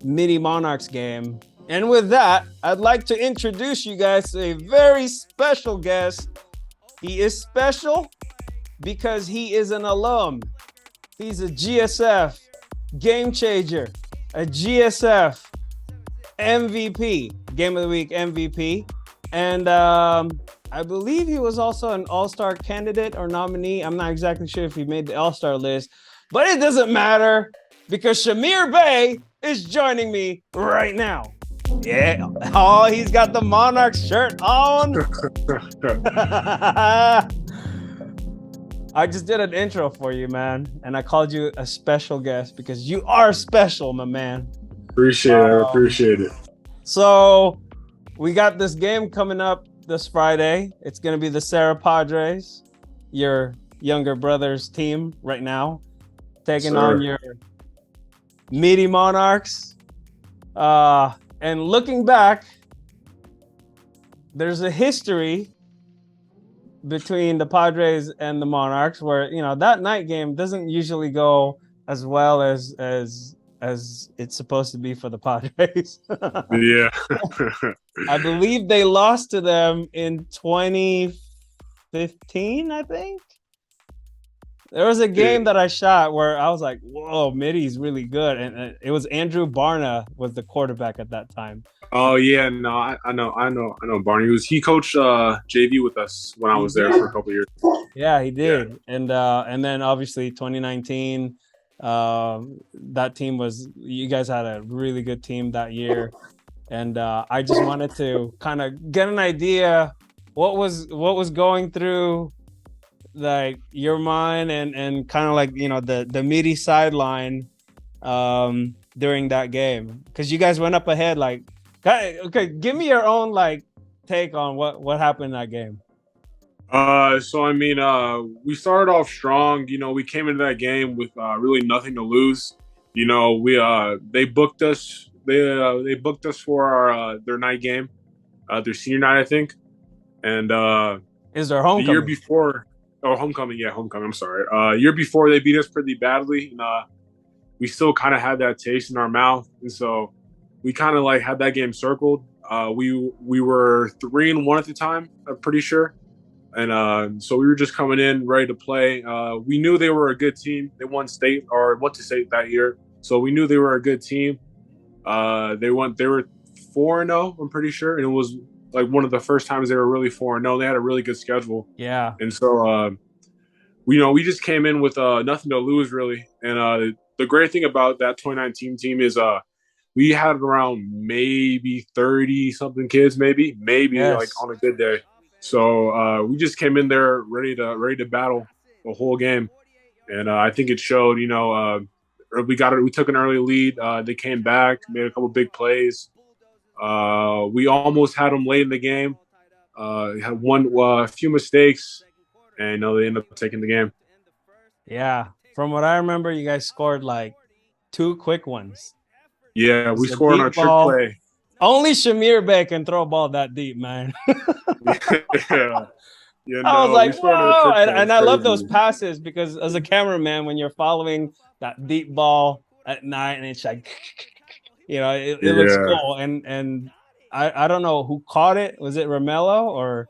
Mitty Monarchs game. And with that, I'd like to introduce you guys to a very special guest. He is special because he is an alum. He's a GSF game changer, a GSF MVP, Game of the Week MVP. And I believe he was also an All-Star candidate or nominee. I'm not exactly sure if he made the All-Star list, but it doesn't matter because Shamir Bey is joining me right now. Yeah. Oh, he's got the Monarchs shirt on. I just did an intro for you, man. And I called you a special guest because you are special, my man. Appreciate it. So we got this game coming up this Friday. It's going to be the Serra Padres, your younger brother's team right now, taking on your Mitty Monarchs. And looking back, there's a history between the Padres and the Monarchs where, you know, that night game doesn't usually go as well as it's supposed to be for the Padres. Yeah. I believe they lost to them in 2015, I think. There was a game that I shot where I was like, whoa, Mitty's really good. And it was Andrew Barna was the quarterback at that time. Oh yeah, no, I know Barney. He coached JV with us when I was there for a couple of years. Yeah, he did. Yeah. And then obviously 2019, that team you guys had a really good team that year. And I just wanted to kind of get an idea what was going through like your mind and kind of like, you know, the Mitty sideline during that game, because you guys went up ahead. Like, okay, give me your own like take on what happened in that game. So I mean, we started off strong. You know, we came into that game with really nothing to lose. You know, they booked us. They booked us for their night game, their senior night, I think. And is their homecoming? The year before. Oh, homecoming. Yeah, homecoming. I'm sorry. Year before they beat us pretty badly, and we still kind of had that taste in our mouth, and so we kind of like had that game circled. We were 3-1 at the time, I'm pretty sure, and so we were just coming in ready to play. We knew they were a good team. They went to state that year, so we knew they were a good team. They were 4-0, I'm pretty sure, and it was like one of the first times they were really 4-0. They had a really good schedule. Yeah. And so, we just came in with nothing to lose, really. And the great thing about that 2019 team is we had around maybe 30-something kids, maybe yes. Like on a good day. So we just came in there ready to battle the whole game. And I think it showed, you know, we took an early lead. They came back, made a couple big plays. We almost had them late in the game. Had a few mistakes, and they ended up taking the game. Yeah, from what I remember, you guys scored like 2 quick ones. Yeah, we scored on a trick play. Only Shamir Bey can throw a ball that deep, man. Yeah. I was like, whoa! And I love those passes because as a cameraman, when you're following that deep ball at night, and it's like. You know, it looks cool, and I don't know who caught it. Was it Ramello or?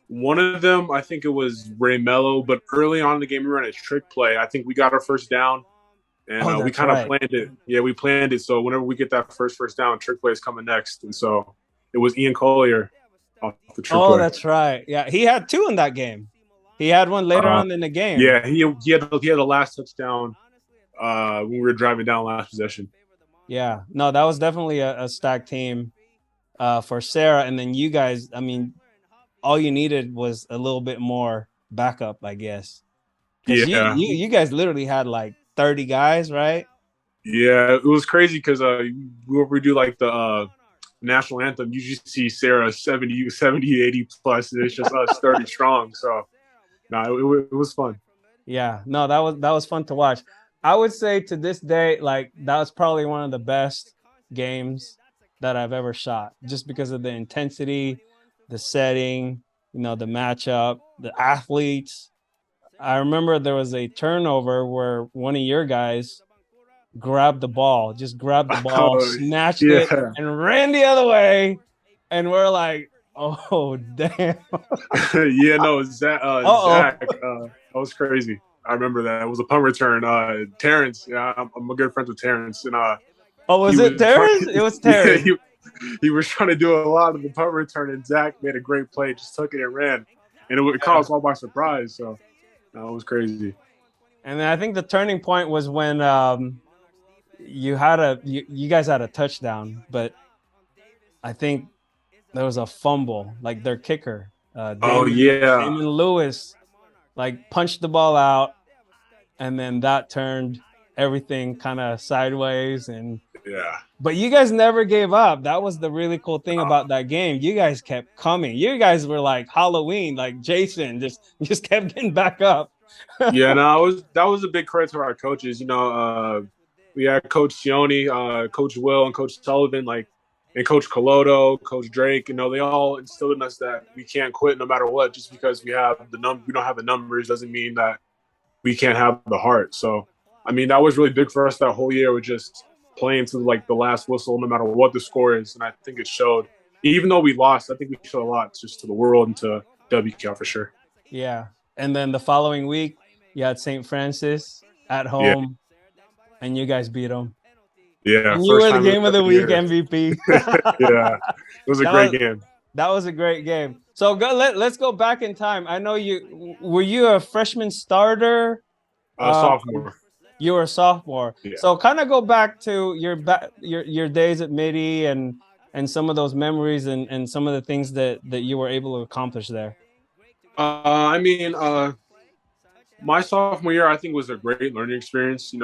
One of them, I think it was Ramello. But early on in the game, we ran a trick play. I think we got our first down, and we kind of planned it. Yeah, we planned it. So whenever we get that first down, trick play is coming next. And so it was Ian Collier off the trick play. Oh, that's right. Yeah, he had 2 in that game. He had one later on in the game. Yeah, he had the last touchdown. When we were driving down last possession. Yeah, no, that was definitely a stacked team for Serra. And then you guys, I mean, all you needed was a little bit more backup, I guess. Yeah. You guys literally had like 30 guys, right? Yeah, it was crazy because we do like the national anthem, you just see Serra 70, 80 plus, and it's just us 30 strong. So, no, it was fun. Yeah, no, that was fun to watch. I would say to this day, like that was probably one of the best games that I've ever shot, just because of the intensity, the setting, the matchup, the athletes. I remember there was a turnover where one of your guys grabbed the ball, snatched it, and ran the other way, and we're like, oh damn. Yeah, no, Zach, that was crazy. I remember that. It was a punt return. Terrence, yeah, I'm a good friend with Terrence, and was it Terrence? It was Terrence. Yeah, he was trying to do a lot of the punt return, and Zach made a great play, just took it and ran, and it caught us all by surprise. So that was crazy. And then I think the turning point was when you guys had a touchdown, but I think there was a fumble, like their kicker. Damon Lewis, like punched the ball out, and then that turned everything kind of sideways. And but you guys never gave up. That was the really cool thing about that game. You guys kept coming. You guys were like Halloween, like Jason, just kept getting back up. Yeah, no, that was a big credit to our coaches. We had Coach Sione, Coach Will, and Coach Sullivan, and Coach Coloto, Coach Drake. They all instilled in us that we can't quit no matter what. Just because we don't have the numbers doesn't mean that we can't have the heart. So, I mean, that was really big for us that whole year. With just playing to the last whistle, no matter what the score is, and I think it showed. Even though we lost, I think we showed a lot just to the world and to WCAL for sure. Yeah. And then the following week, you had St. Francis at home, and you guys beat them. Yeah. And you were the game of the week MVP. Yeah. It was a great game. That was a great game. So let's go back in time. I know were you a freshman starter? Sophomore. You were a sophomore. Yeah. So kind of go back to your days at Mitty and some of those memories and some of the things that you were able to accomplish there. My sophomore year, I think, was a great learning experience.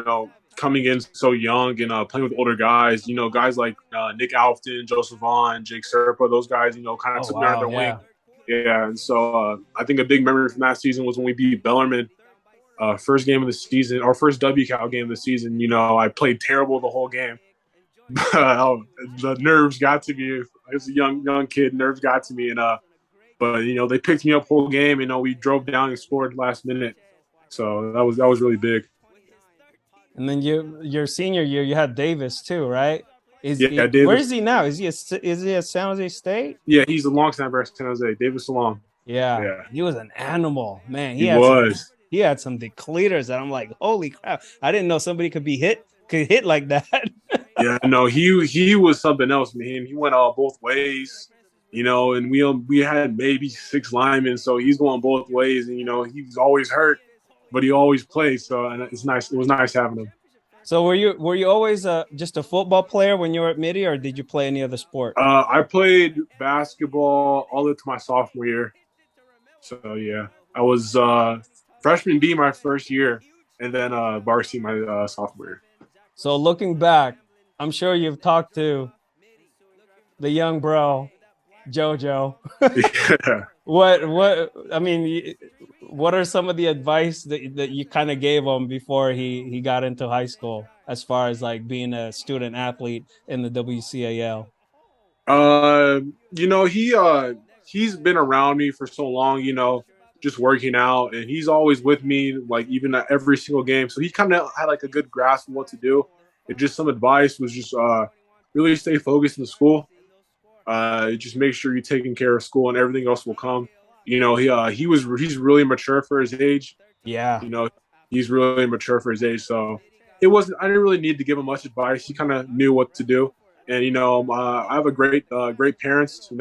Coming in so young and playing with older guys. Guys like Nick Alfton, Joseph Vaughn, Jake Serra, those guys, kind of took me under their wing. Yeah, and so I think a big memory from that season was when we beat Bellarmine. First game of the season, our first WCAL game of the season. I played terrible the whole game. The nerves got to me. I was a young kid. Nerves got to me, but they picked me up whole game. We drove down and scored last minute. So that was really big. And then your senior year, you had Davis too, right? Davis. Where is he now? Is he at San Jose State? Yeah, he's a long snapper at San Jose. Davis Long. Yeah, he was an animal, man. He was. He had some decleters that I'm like, holy crap! I didn't know somebody could hit like that. Yeah, no, he was something else, man. He went both ways, and we had maybe 6 linemen, so he's going both ways, and he was always hurt, but he always plays. So and it's nice. It was nice having him. So were you always just a football player when you were at Mitty, or did you play any other sport? I played basketball all the way to my sophomore year. So yeah, I was freshman B my first year, and then varsity my sophomore year. So looking back, I'm sure you've talked to the young bro, JoJo. Yeah. What are some of the advice that you kind of gave him before he got into high school, as far as being a student athlete in the WCAL? He's been around me for so long, just working out, and he's always with me, even at every single game. So he kind of had a good grasp of what to do. And just some advice was just really stay focused in the school. Just make sure you're taking care of school, and everything else will come. He's really mature for his age. Yeah. He's really mature for his age. So I didn't really need to give him much advice. He kind of knew what to do. And, I have a great parents,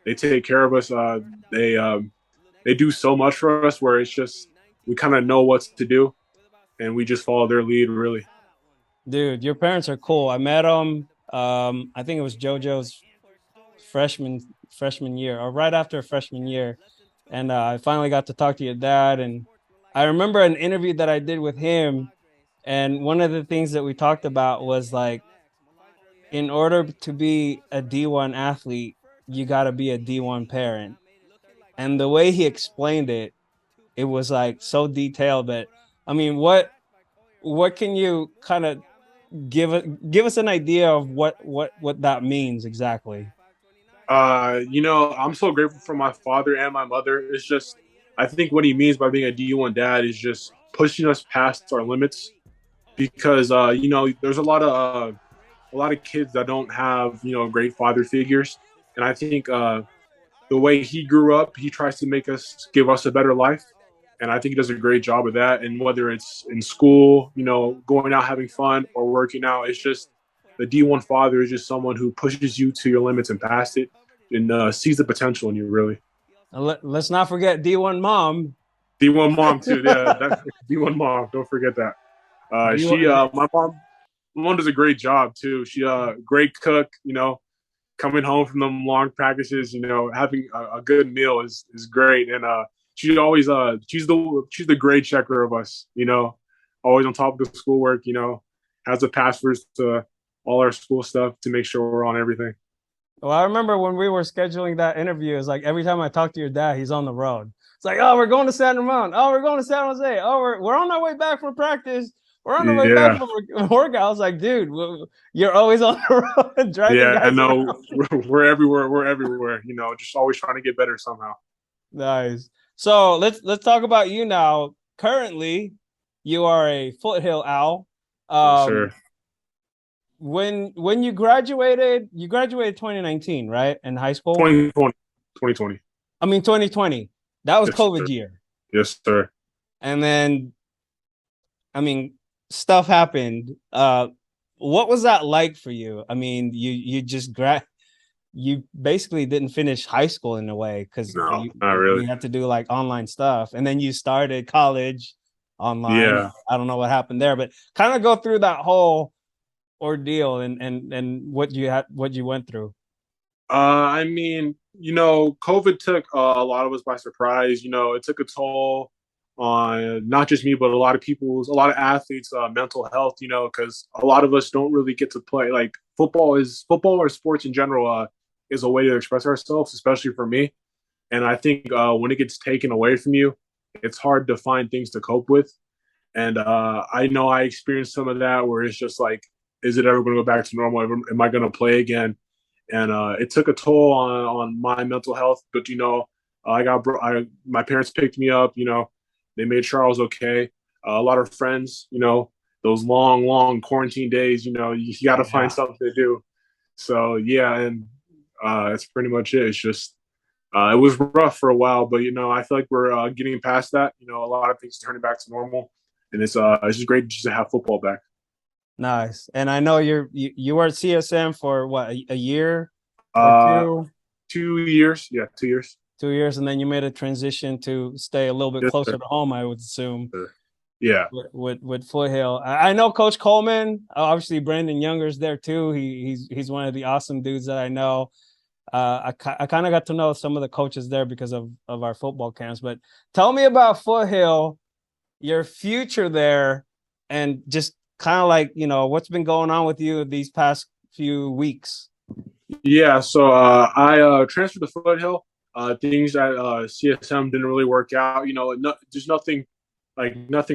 they take care of us. They do so much for us where it's just, we kind of know what to do and we just follow their lead, really. Dude, your parents are cool. I met them. I think it was JoJo's freshman year, or right after freshman year. And I finally got to talk to your dad. And I remember an interview that I did with him. And one of the things that we talked about was in order to be a D1 athlete, you got to be a D1 parent. And the way he explained it, it was like so detailed that, I mean, what can you kind of give us an idea of what that means exactly? I'm so grateful for my father and my mother. It's just, I think what he means by being a D1 dad is just pushing us past our limits because, there's a lot of kids that don't have, great father figures. And I think the way he grew up, he tries to give us a better life. And I think he does a great job of that. And whether it's in school, going out having fun or working out, it's just the D1 father is just someone who pushes you to your limits and past it and sees the potential in you, really. Let's not forget D1 mom. D1 mom, too. Yeah, that's D1 mom. Don't forget that. My mom does a great job, too. She great cook, coming home from them long practices, having a good meal is great. And she always she's the grade checker of us, always on top of the schoolwork, has the passwords to all our school stuff to make sure we're on everything. Well, I remember when we were scheduling that interview, it's like every time I talk to your dad, he's on the road. It's like, oh, we're going to San Ramon. Oh, we're going to San Jose. Oh, we're on our way back from practice. We're on our way back Yeah. from workout. I was like, dude, you're always on the road driving. Yeah, I guys know. around. We're everywhere. We're everywhere. Just always trying to get better somehow. Nice. So let's talk about you now. Currently, you are a Foothill Owl. Yes, sir. When you graduated 2019, right? In high school? 2020. I mean 2020. That was Yes, COVID sir. year. Yes, sir. And then, I mean, stuff happened. What was that like for you? I mean, you basically didn't finish high school in a way because No, not really. you had to do like online stuff, and then you started college online. Yeah. I don't know what happened there, but kind of go through that whole ordeal and what you went through. I mean, COVID took a lot of us by surprise. It took a toll on not just me, but a lot of athletes' mental health. Because a lot of us don't really get to play. Like football or sports in general is a way to express ourselves, especially for me. And I think when it gets taken away from you, it's hard to find things to cope with. And I know I experienced some of that where it's just like, is it ever going to go back to normal? Am I going to play again? And it took a toll on my mental health. But my parents picked me up. They made sure I was okay. A lot of friends. Those long quarantine days. You got to find something to do. So yeah, and that's pretty much it. It's just it was rough for a while, but I feel like we're getting past that. A lot of things are turning back to normal, and it's just great just to have football back. Nice. And I know you were at CSM for what, a year or two? 2 years. Yeah, 2 years. 2 years, and then you made a transition to stay a little bit closer to home, I would assume. Yeah. With Foothill. I know Coach Coleman. Obviously, Brandon Younger's there too. He's one of the awesome dudes that I know. I kind of got to know some of the coaches there because of our football camps. But tell me about Foothill, your future there, and just kind of like, what's been going on with you these past few weeks. Yeah, so I transferred to Foothill. Things at CSM didn't really work out. There's nothing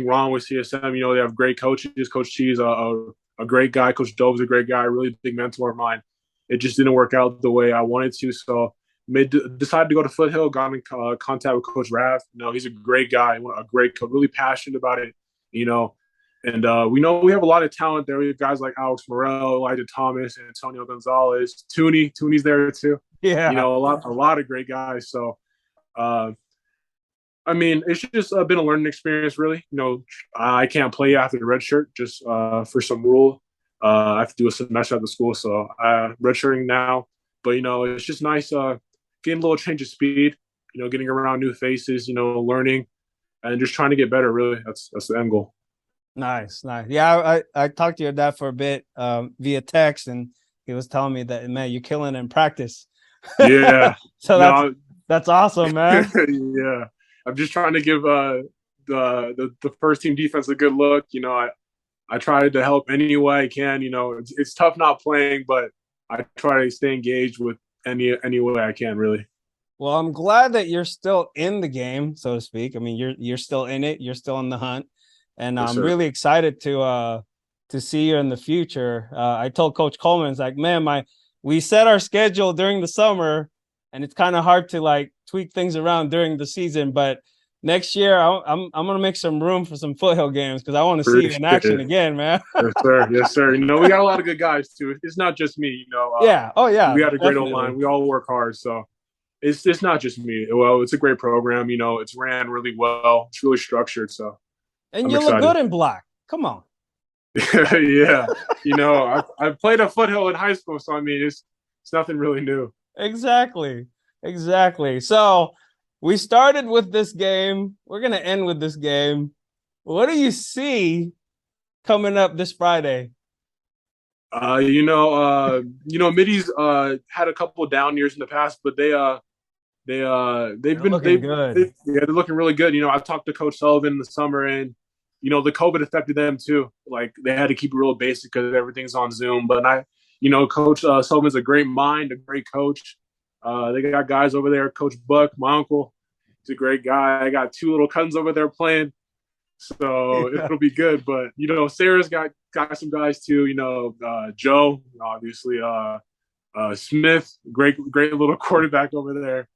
wrong with CSM. They have great coaches. Coach T is a great guy. Coach Dove's a great guy, really big mentor of mine. It just didn't work out the way I wanted to. So decided to go to Foothill, got in contact with Coach Rav. He's a great guy, a great coach, really passionate about it, And we know we have a lot of talent there. We have guys like Alex Morel, Elijah Thomas, and Antonio Gonzalez. Tooney's there too. Yeah. A lot of great guys. So, it's just been a learning experience, really. I can't play after the red shirt just for some rule. I have to do a semester at the school, so redshirting now. But it's just nice getting a little change of speed. Getting around new faces. Learning and just trying to get better. Really, that's the end goal. Nice. Yeah, I talked to your dad for a bit via text, and he was telling me that, man, you're killing in practice. Yeah. So that's awesome, man. Yeah, I'm just trying to give the first team defense a good look. I try to help any way I can. It's tough not playing, but I try to stay engaged with any way I can, really. Well, I'm glad that you're still in the game, so to speak. I mean, you're still in it. You're still in the hunt, and Yes, I'm sir. really excited to see you in the future. I told Coach Coleman, it's like, man, we set our schedule during the summer, and it's kind of hard to like tweak things around during the season. But next year, I'm gonna make some room for some foothill games because I want to see you in action again, man. Yes, sir. Yes, sir. We got a lot of good guys too. It's not just me. Yeah. Oh, yeah. We got a great definitely. O-line. We all work hard, so it's not just me. Well, it's a great program. It's ran really well. It's really structured. So, And I'm you excited. look good in black. Come on. Yeah. I played a foothill in high school, so I mean, it's nothing really new. Exactly. So we started with this game. We're gonna end with this game. What do you see coming up this Friday? Mitty's had a couple of down years in the past, but they're looking really good. I talked to Coach Sullivan in the summer, and the COVID affected them too. Like they had to keep it real basic because everything's on Zoom. But Coach Sullivan's a great mind, a great coach. They got guys over there. Coach Buck, my uncle, he's a great guy. I got two little cousins over there playing, so it'll be good. But Serra's got some guys too. Joe, obviously, Smith, great little quarterback over there.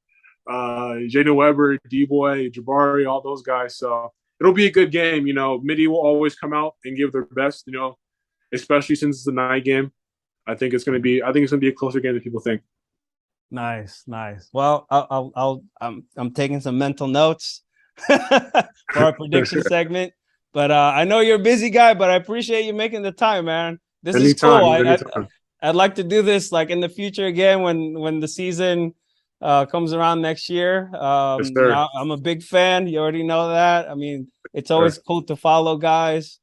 Jaden Weber, D-Boy, Jabari, all those guys. So it'll be a good game. Mitty will always come out and give their best. Especially since it's a night game. I think it's gonna be a closer game than people think. Nice. Well, I'm taking some mental notes for our prediction segment. But I know you're a busy guy, but I appreciate you making the time, man. This is cool. I'd like to do this like in the future again when the season comes around next year. Yes, sir. I'm a big fan. You already know that. I mean, it's always cool to follow guys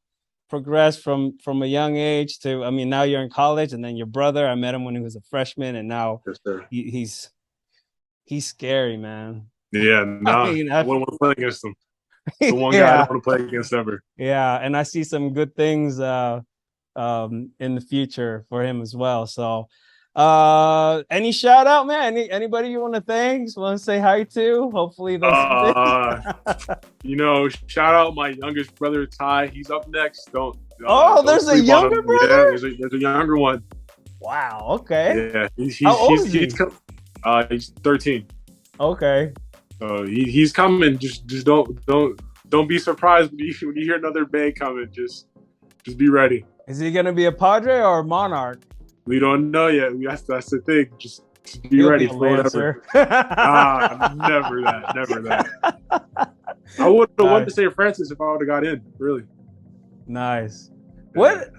progress from a young age to, I mean, now you're in college, and then your brother, I met him when he was a freshman, and now he's scary, man. Yeah, I wouldn't want to play against him. The one guy I don't want to play against ever. Yeah, and I see some good things in the future for him as well. So any shout out, man? Anybody you want to thank? Want to say hi to? Hopefully shout out my youngest brother Ty. He's up next. There's a younger brother? Yeah, there's a younger one. Wow, okay. Yeah, how old is he? He's 13. Okay. He's coming. Just don't be surprised when you hear another Bay coming. Just be ready. Is he gonna be a Padre or a Monarch? We don't know yet. That's the thing. Just be ready for whatever. Never that. I would have wanted to say Francis if I would have got in. Really. Nice. What?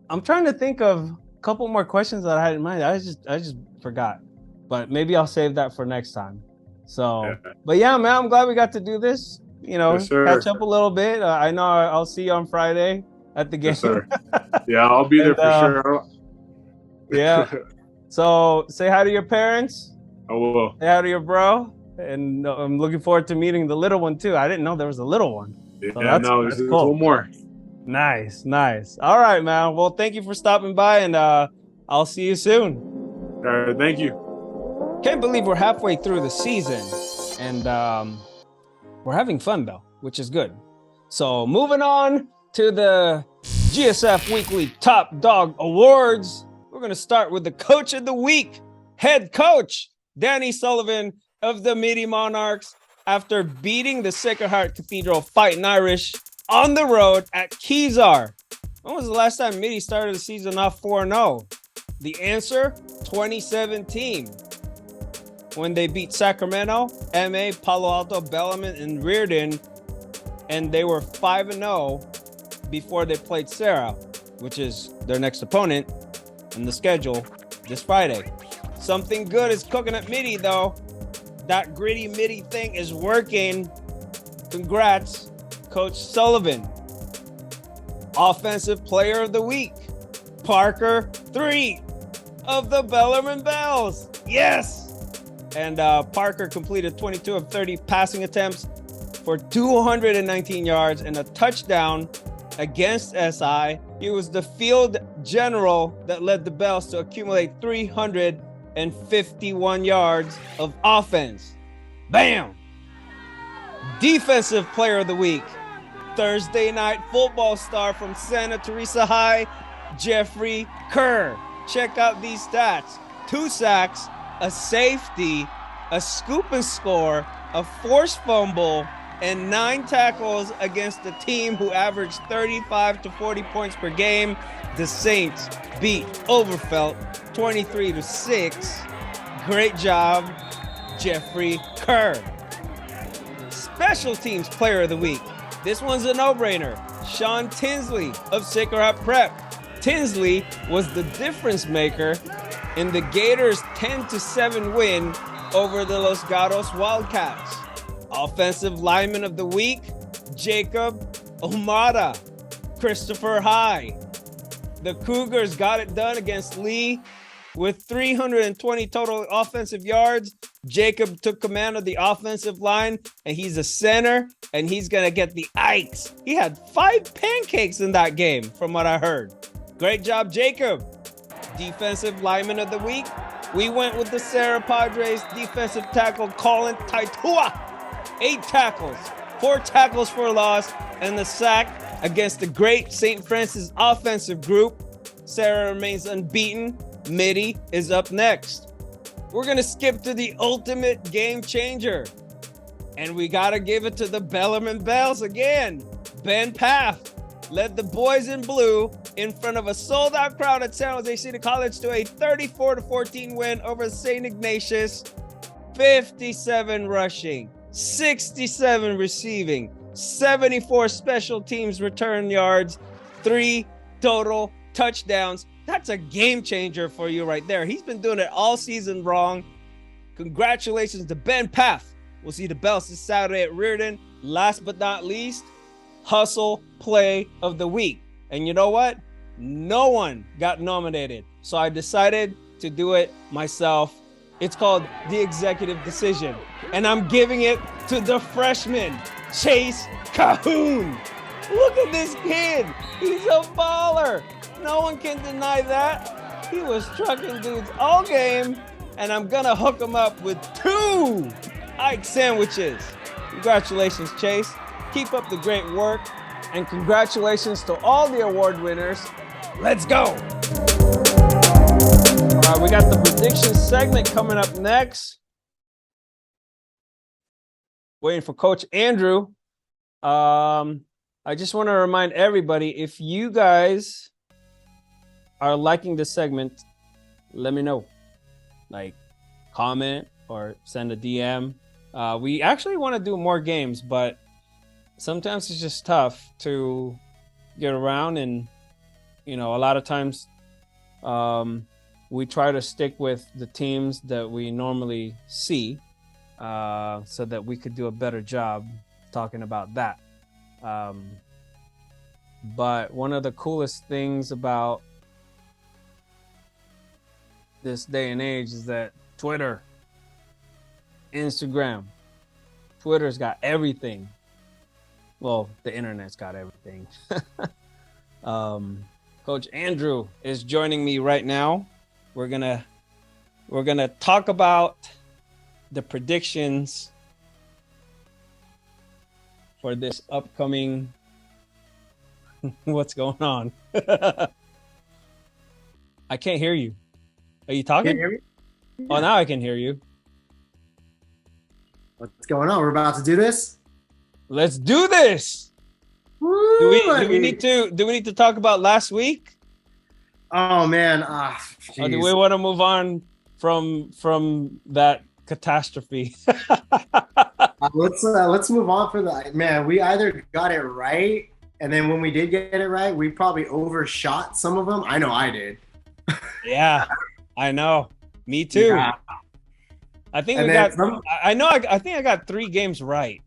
I'm trying to think of a couple more questions that I had in mind. I just forgot, but maybe I'll save that for next time. So, but yeah, man, I'm glad we got to do this. Catch up a little bit. I know I'll see you on Friday at the game. Yes, sir. Yeah, I'll be there for sure. Yeah. So say hi to your parents. I will. Say hi to your bro. And I'm looking forward to meeting the little one too. I didn't know there was a little one. So there's cool. One more. Nice. All right, man. Well, thank you for stopping by, and I'll see you soon. All right, thank you. Can't believe we're halfway through the season, and we're having fun though, which is good. So moving on to the GSF Weekly Top Dog Awards. We're going to start with the Coach of the Week, head coach, Danny Sullivan of the Mitty Monarchs, after beating the Sacred Heart Cathedral Fighting Irish on the road at Kezar. When was the last time Mitty started the season off 4-0? The answer, 2017. When they beat Sacramento, MA, Palo Alto, Bellarmine, and Reardon, and they were 5-0 before they played Serra, which is their next opponent in the schedule this Friday. Something good is cooking at Mitty, though. That gritty Mitty thing is working. Congrats, Coach Sullivan. Offensive Player of the Week, Parker Threatt of the Bellarmine Bells. Yes! And Parker completed 22 of 30 passing attempts for 219 yards and a touchdown against SI. He was the field general that led the Bells to accumulate 351 yards of offense. Bam! Defensive Player of the Week, Thursday night football star from Santa Teresa High, Jeffrey Kerr. Check out these stats: 2 sacks, a safety, a scoop and score, a forced fumble, and 9 tackles against the team who averaged 35 to 40 points per game. The Saints beat Overfelt 23-6. Great job, Jeffrey Kerr. Special Teams Player of the Week. This one's a no-brainer. Sean Tinsley of Sacred Heart Prep. Tinsley was the difference maker in the Gators' 10-7 win over the Los Gatos Wildcats. Offensive Lineman of the Week, Jacob Omada, Christopher High. The Cougars got it done against Lee with 320 total offensive yards. Jacob took command of the offensive line, and he's a center, and he's going to get the Ikes. He had 5 pancakes in that game, from what I heard. Great job, Jacob. Defensive Lineman of the Week, we went with the Serra Padres defensive tackle, Colin Taitua. 8 tackles, 4 tackles for a loss, and the sack against the great St. Francis offensive group. Serra remains unbeaten. Mitty is up next. We're going to skip to the ultimate game changer. And we got to give it to the Bellarmine Bells again. Ben Paff led the boys in blue in front of a sold-out crowd at San Jose City College to a 34-14 win over St. Ignatius. 57 rushing, 67 receiving, 74 special teams return yards, 3 total touchdowns. That's a game changer for you right there. He's been doing it all season long. Congratulations to Ben Paff. We'll see the Bells this Saturday at Reardon. Last but not least, Hustle Play of the Week. And you know what? No one got nominated. So I decided to do it myself. It's called The Executive Decision. And I'm giving it to the freshman, Chase Cahoon. Look at this kid. He's a baller. No one can deny that. He was trucking dudes all game, and I'm gonna hook him up with 2 Ike sandwiches. Congratulations, Chase. Keep up the great work, and congratulations to all the award winners. Let's go. All right, we got the prediction segment coming up next. Waiting for Coach Andrew. I just want to remind everybody, if you guys are liking this segment, let me know. Like, comment or send a DM. We actually want to do more games, but sometimes it's just tough to get around, and a lot of times we try to stick with the teams that we normally see, so that we could do a better job talking about that. But one of the coolest things about this day and age is that Twitter, Instagram, Twitter's got everything. Well, the internet's got everything. Coach Andrew is joining me right now. We're gonna talk about the predictions for this upcoming. What's going on? I can't hear you. Are you talking? Can you hear me? Oh, now I can hear you. What's going on? We're about to do this. Let's do this. Woo, Do we need to talk about last week? Oh man, Or do we want to move on from that catastrophe? Let's move on for that. Man, we either got it right, and then when we did get it right, we probably overshot some of them. I know I did. Yeah, I know. Me too. Yeah. I think I think I got 3 games right.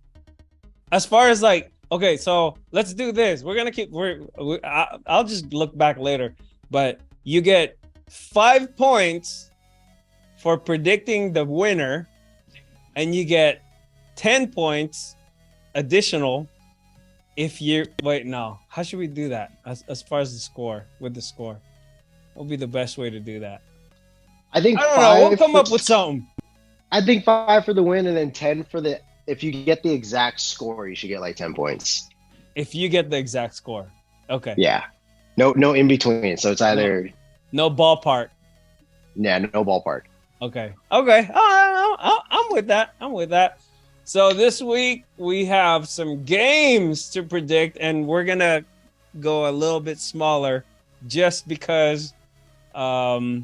As far as okay, so let's do this. We're gonna I'll just look back later, but you get 5 points for predicting the winner, and you get 10 points additional How should we do that? As far as the score, with the score, what would be the best way to do that? I think I don't know. We'll come up with something. I think 5 for the win and then 10 for the. If you get the exact score, you should get like 10 points. If you get the exact score, okay. Yeah, no in between. So it's either no ballpark. Yeah, no ballpark. Okay. I'm with that. So this week we have some games to predict, and we're gonna go a little bit smaller, just because we're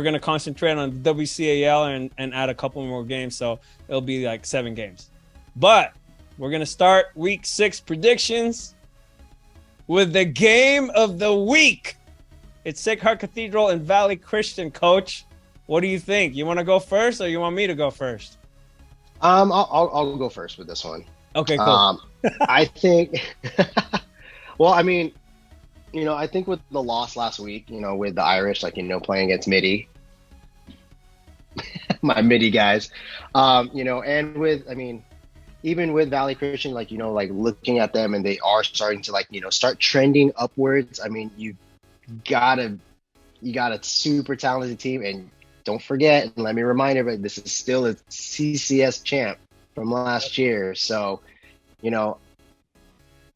gonna concentrate on the WCAL and add a couple more games, so it'll be like 7 games. But we're gonna start week 6 predictions with the game of the week. It's Sacred Heart Cathedral and Valley Christian. Coach, what do you think? You want to go first, or you want me to go first? I'll go first with this one. Okay, cool. I think. Well, I mean, I think with the loss last week, with the Irish, playing against Mitty, my Mitty guys, and with, even with Valley Christian, looking at them, and they are starting to start trending upwards. You got a super talented team, and don't forget, and let me remind everybody, this is still a CCS champ from last year. So,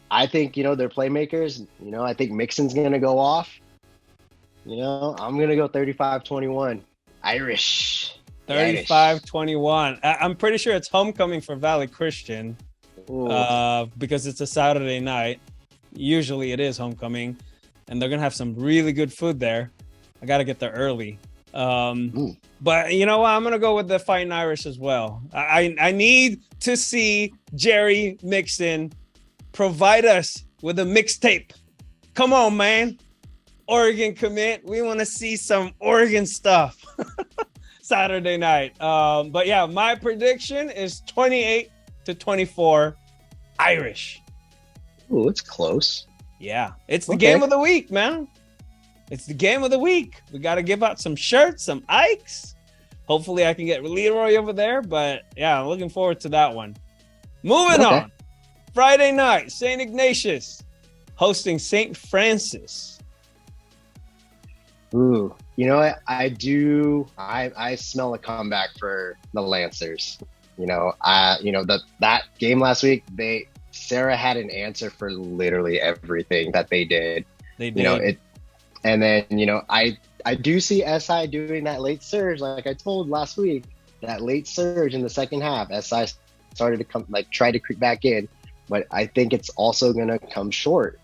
I think, they're playmakers. I think Mixon's going to go off. I'm going to go 35-21. Irish. 35-21. I'm pretty sure it's homecoming for Valley Christian because it's a Saturday night. Usually it is homecoming, and they're going to have some really good food there. I got to get there early. But you know what? I'm going to go with the Fighting Irish as well. I need to see Jerry Mixon provide us with a mixtape. Come on, man. Oregon commit. We want to see some Oregon stuff Saturday night. But yeah, my prediction is 28-24 Irish. Ooh, it's close. Yeah, it's the game of the week, man. It's the game of the week. We got to give out some shirts, some Ikes. Hopefully I can get Leroy over there. But yeah, I'm looking forward to that one. Moving on. Friday night, St. Ignatius hosting St. Francis. Ooh, you know what? I smell a comeback for the Lancers. That game last week, Serra had an answer for literally everything that they did. They did. And then, I do see SI doing that late surge, like I told last week, that late surge in the second half. SI started to come, try to creep back in, but I think it's also going to come short,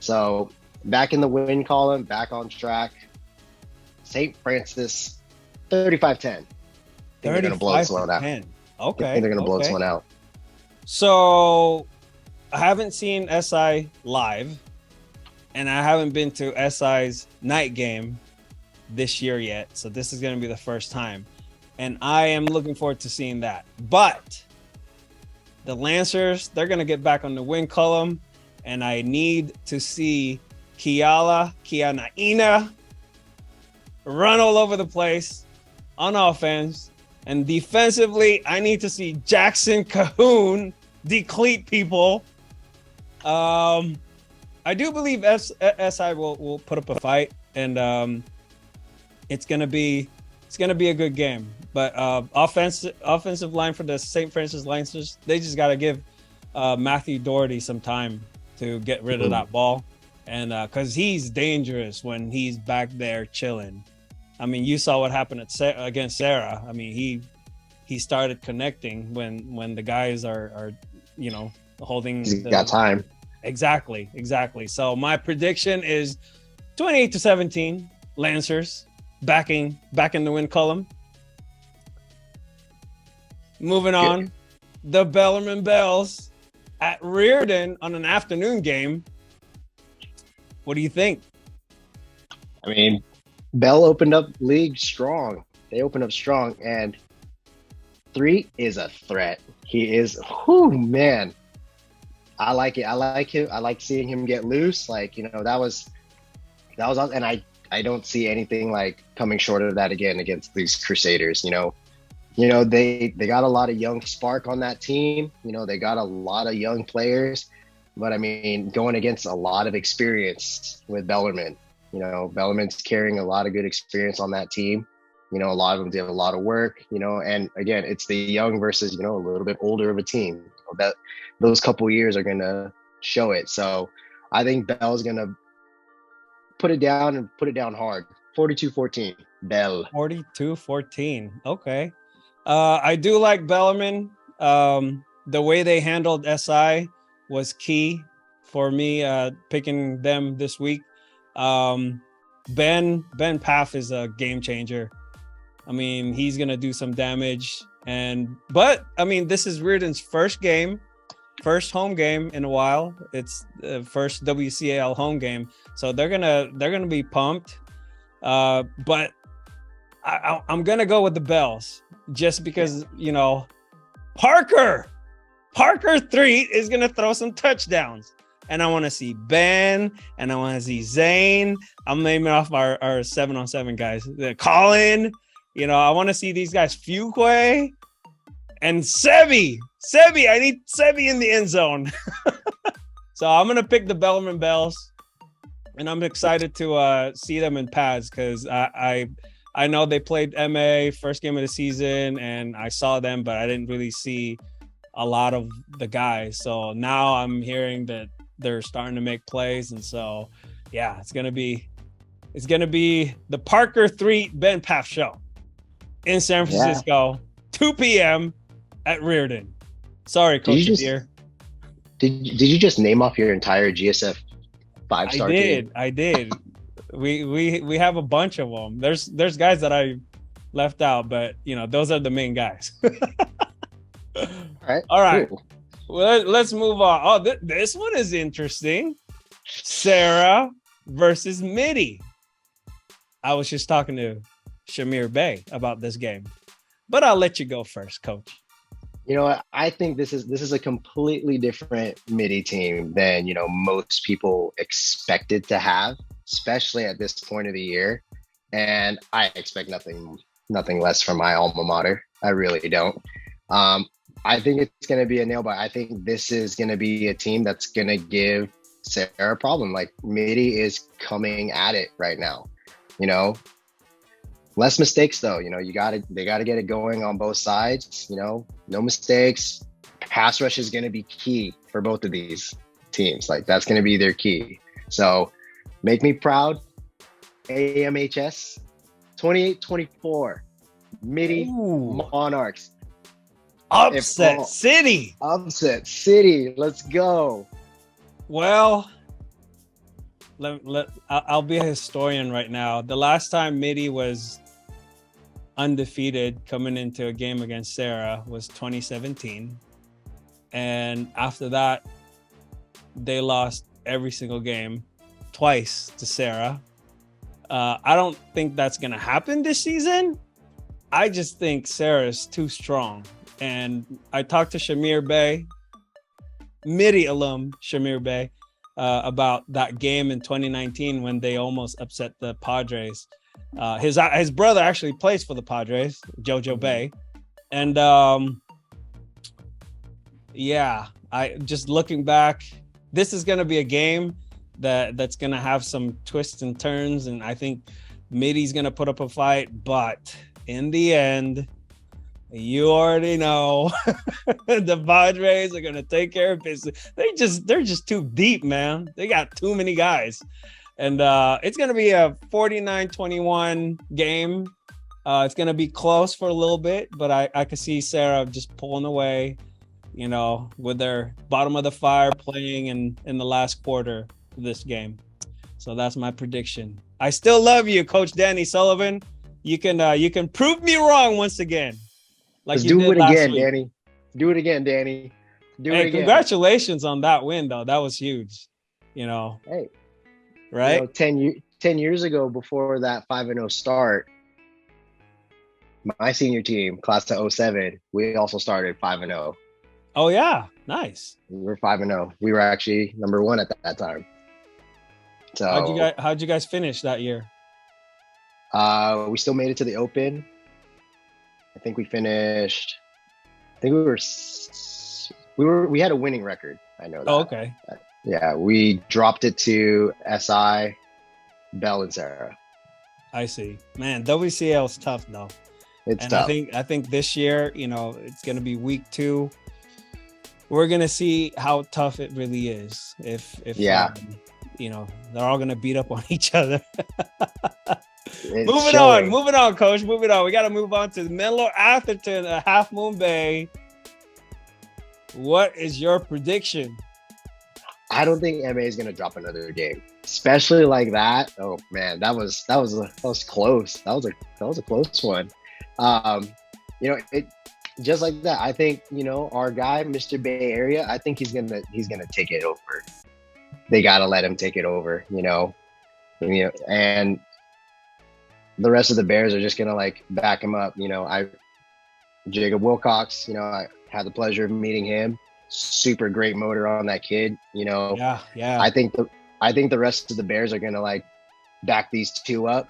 So back in the win column, back on track. St. Francis, 35-10. They're going to blow this one out. Okay. I think they're going to blow this one out. So I haven't seen SI live, and I haven't been to SI's night game this year yet. So this is going to be the first time. And I am looking forward to seeing that. But the Lancers, they're going to get back on the win column. And I need to see Kianaina run all over the place on offense. And defensively, I need to see Jackson Cahoon decleat people. I do believe SI will put up a fight, and it's gonna be a good game. But offensive line for the St. Francis Lancers, they just gotta give Matthew Doherty some time to get rid of that ball, and because he's dangerous when he's back there chilling. I mean, you saw what happened against Serra. I mean, he started connecting when the guys are holding. He's got time. Exactly. So my prediction is 28-17 Lancers back in the win column. Moving on, the Bellarmine Bells at Reardon on an afternoon game. What do you think? I mean, Bell opened up league strong. They opened up strong, and Threatt is a threat. He is, man. I like it. I like him. I like seeing him get loose. That was, and I don't see anything coming short of that again against these Crusaders. You know, they got a lot of young spark on that team. You know, they got a lot of young players, but I mean, going against a lot of experience with Bellarmine. You know, Bellarmine's carrying a lot of good experience on that team. You know, a lot of them did a lot of work, you know, and again, it's the young versus, you know, a little bit older of a team. You know, that those couple years are going to show it. So I think Bell's going to put it down and put it down hard. 42-14, Bell. 42-14. Okay. I do like Bellarmine. The way they handled SI was key for me picking them this week. Ben Paff is a game changer. I mean, he's gonna do some damage, but I mean, this is Reardon's first home game in a while. It's the first WCAL home game, so they're gonna be pumped. But I'm gonna go with the Bells just because, you know, Parker Threatt is gonna throw some touchdowns. And I want to see Ben, and I want to see Zane. I'm naming off our 7-on-7 guys. Colin, you know, I want to see these guys. Fuquay and Sebi. I need Sebi in the end zone. So I'm going to pick the Bellarmine Bells. And I'm excited to see them in pads because I know they played MA first game of the season, and I saw them, but I didn't really see a lot of the guys. So now I'm hearing that they're starting to make plays, and so yeah, it's gonna be the Parker Threatt Ben Paff show in San Francisco, 2 p.m. at Reardon. Sorry, Coach Shamir. Did you just name off your entire GSF 5-star team? I did. We have a bunch of them. There's guys that I left out, but you know, those are the main guys. All right. Cool. Well, let's move on. Oh, this one is interesting. Serra versus Mitty. I was just talking to Shamir Bey about this game, but I'll let you go first, Coach. You know what? I think this is a completely different Mitty team than, you know, most people expected to have, especially at this point of the year. And I expect nothing less from my alma mater. I really don't. I think it's going to be a nail biter. I think this is going to be a team that's going to give Serra a problem. Like, Mitty is coming at it right now. You know, less mistakes though. You know, they got to get it going on both sides. You know, no mistakes. Pass rush is going to be key for both of these teams. Like, that's going to be their key. So make me proud. AMHS 28-24. Mitty Monarchs. Upset City. Let's go. Well, I'll be a historian right now. The last time Mitty was undefeated coming into a game against Serra was 2017. And after that, they lost every single game, twice to Serra. I don't think that's going to happen this season. I just think Serra is too strong. And I talked to Shamir Bey, Mitty alum Shamir Bey, about that game in 2019 when they almost upset the Padres. His brother actually plays for the Padres, Jojo Bey. And I just looking back, this is going to be a game that's going to have some twists and turns. And I think Mitty's going to put up a fight. But in the end, you already know the Padres are going to take care of business. They're just too deep, man. They got too many guys. And it's going to be a 49-21 game. It's going to be close for a little bit, but I could see Serra just pulling away, you know, with their bottom of the fire playing in the last quarter of this game. So that's my prediction. I still love you, Coach Danny Sullivan. You can prove me wrong once again. Like Let's do it again, Danny. Do it again, Danny. Do it again. Congratulations on that win, though. That was huge. You know. Hey. Right? You know, 10 years ago, before that 5-0 start, my senior team, class of 07, we also started 5-0. Oh yeah, nice. We were 5-0. We were actually number 1 at that time. So how'd you guys finish that year? We still made it to the Open. I think we finished. I think we had a winning record. I know that. Oh, okay. Yeah, we dropped it to SI, Bell, and Serra. I see. Man, WCL is tough though. It's and tough. I think this year, it's going to be week 2. We're going to see how tough it really is. If they're all going to beat up on each other. Moving on, coach. Moving on. We got to move on to Menlo Atherton at Half Moon Bay. What is your prediction? I don't think MA is going to drop another game, especially like that. Oh man, that was close. That was a close one. It just like that. I think our guy, Mr. Bay Area. I think he's gonna take it over. They gotta let him take it over. And the rest of the Bears are just gonna back him up. Jacob Wilcox. I had the pleasure of meeting him. Super great motor on that kid. Yeah. I think the rest of the Bears are gonna back these two up.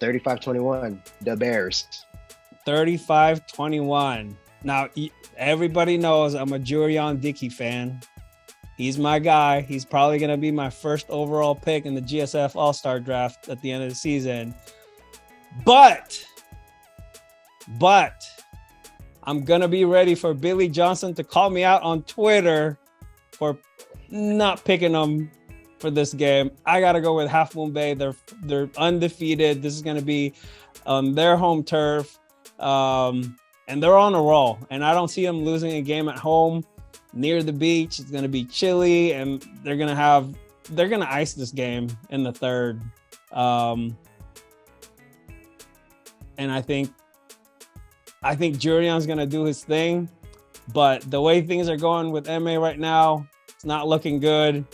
35-21, the Bears. 35-21. Now, everybody knows I'm a Jurion Dickey fan. He's my guy. He's probably going to be my first overall pick in the GSF All-Star Draft at the end of the season. But I'm going to be ready for Billy Johnson to call me out on Twitter for not picking him for this game. I got to go with Half Moon Bay. They're undefeated. This is going to be on their home turf. And they're on a roll. And I don't see them losing a game at home near the beach. It's going to be chilly, and they're going to ice this game in the third. And I think Jurion's going to do his thing. But the way things are going with MA right now, it's not looking good.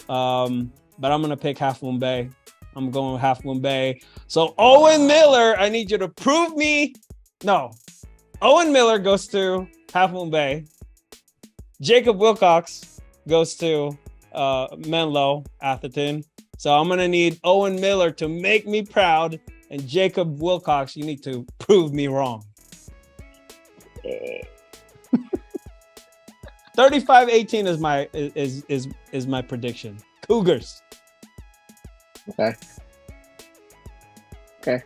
But I'm going to pick Half Moon Bay. I'm going with Half Moon Bay. So Owen Miller, I need you to prove me. No. Owen Miller goes to Half Moon Bay. Jacob Wilcox goes to Menlo Atherton. So I'm going to need Owen Miller to make me proud. And Jacob Wilcox, you need to prove me wrong. 35-18 is my prediction. Cougars. Okay.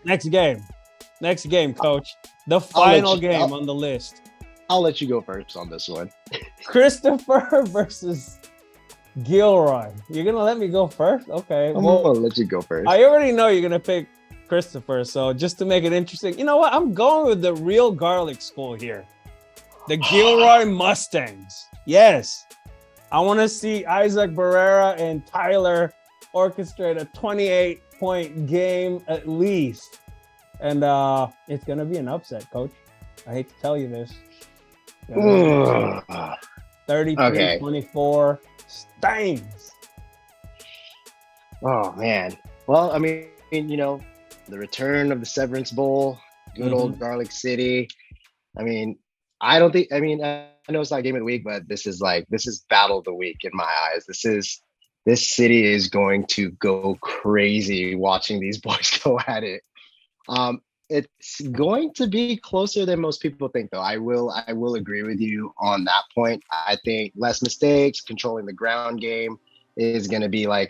Next game, coach. The final game on the list. I'll let you go first on this one. Christopher versus Gilroy. You're going to let me go first? Okay. I'm going to let you go first. I already know you're going to pick Christopher, so just to make it interesting, you know what? I'm going with the real garlic school here. The Gilroy Mustangs. Yes. I want to see Isaac Barrera and Tyler orchestrate a 28-point game at least. And it's going to be an upset, coach. I hate to tell you this. 33-24 Stains. Oh, man. Well, I mean, the return of the Severance Bowl, good old Garlic City. I know it's not game of the week, but this is battle of the week in my eyes. This city is going to go crazy watching these boys go at it. It's going to be closer than most people think, though. I will agree with you on that point. I think less mistakes, controlling the ground game is going to be a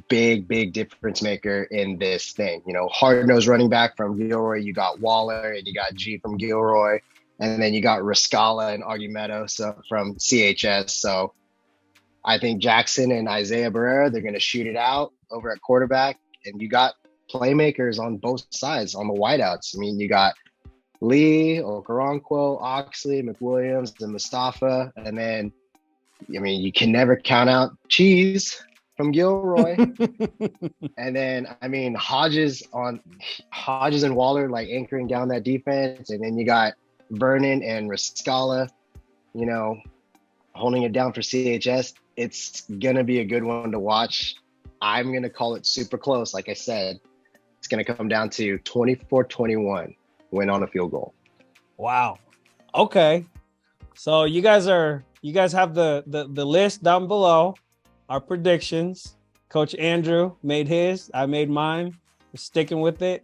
big difference maker in this thing. Hard-nosed running back from Gilroy, you got Waller, and you got G from Gilroy, and then you got Rascala and Argumento from CHS. So I think Jackson and Isaiah Barrera, they're going to shoot it out over at quarterback, and you got playmakers on both sides on the wideouts. You got Lee, Okoronkwo, Oxley, McWilliams, and Mustafa. And then, you can never count out Cheese from Gilroy. And then, Hodges and Waller anchoring down that defense. And then you got Vernon and Rascala, holding it down for CHS. It's going to be a good one to watch. I'm going to call it super close. Like I said, it's going to come down to 24-21 win on a field goal. Wow. Okay. So you guys have the list down below, our predictions. Coach Andrew made his, I made mine. We're sticking with it.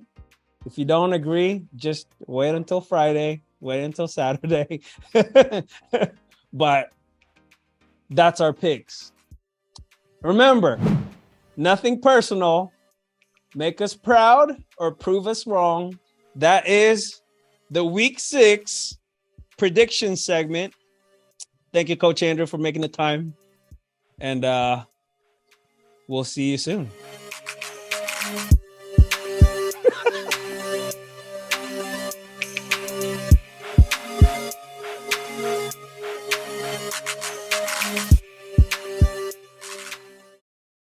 If you don't agree, just wait until Friday, wait until Saturday. But that's our picks. Remember, nothing personal. Make us proud or prove us wrong. That is the Week 6 prediction segment. Thank you, Coach Andrew, for making the time. And we'll see you soon.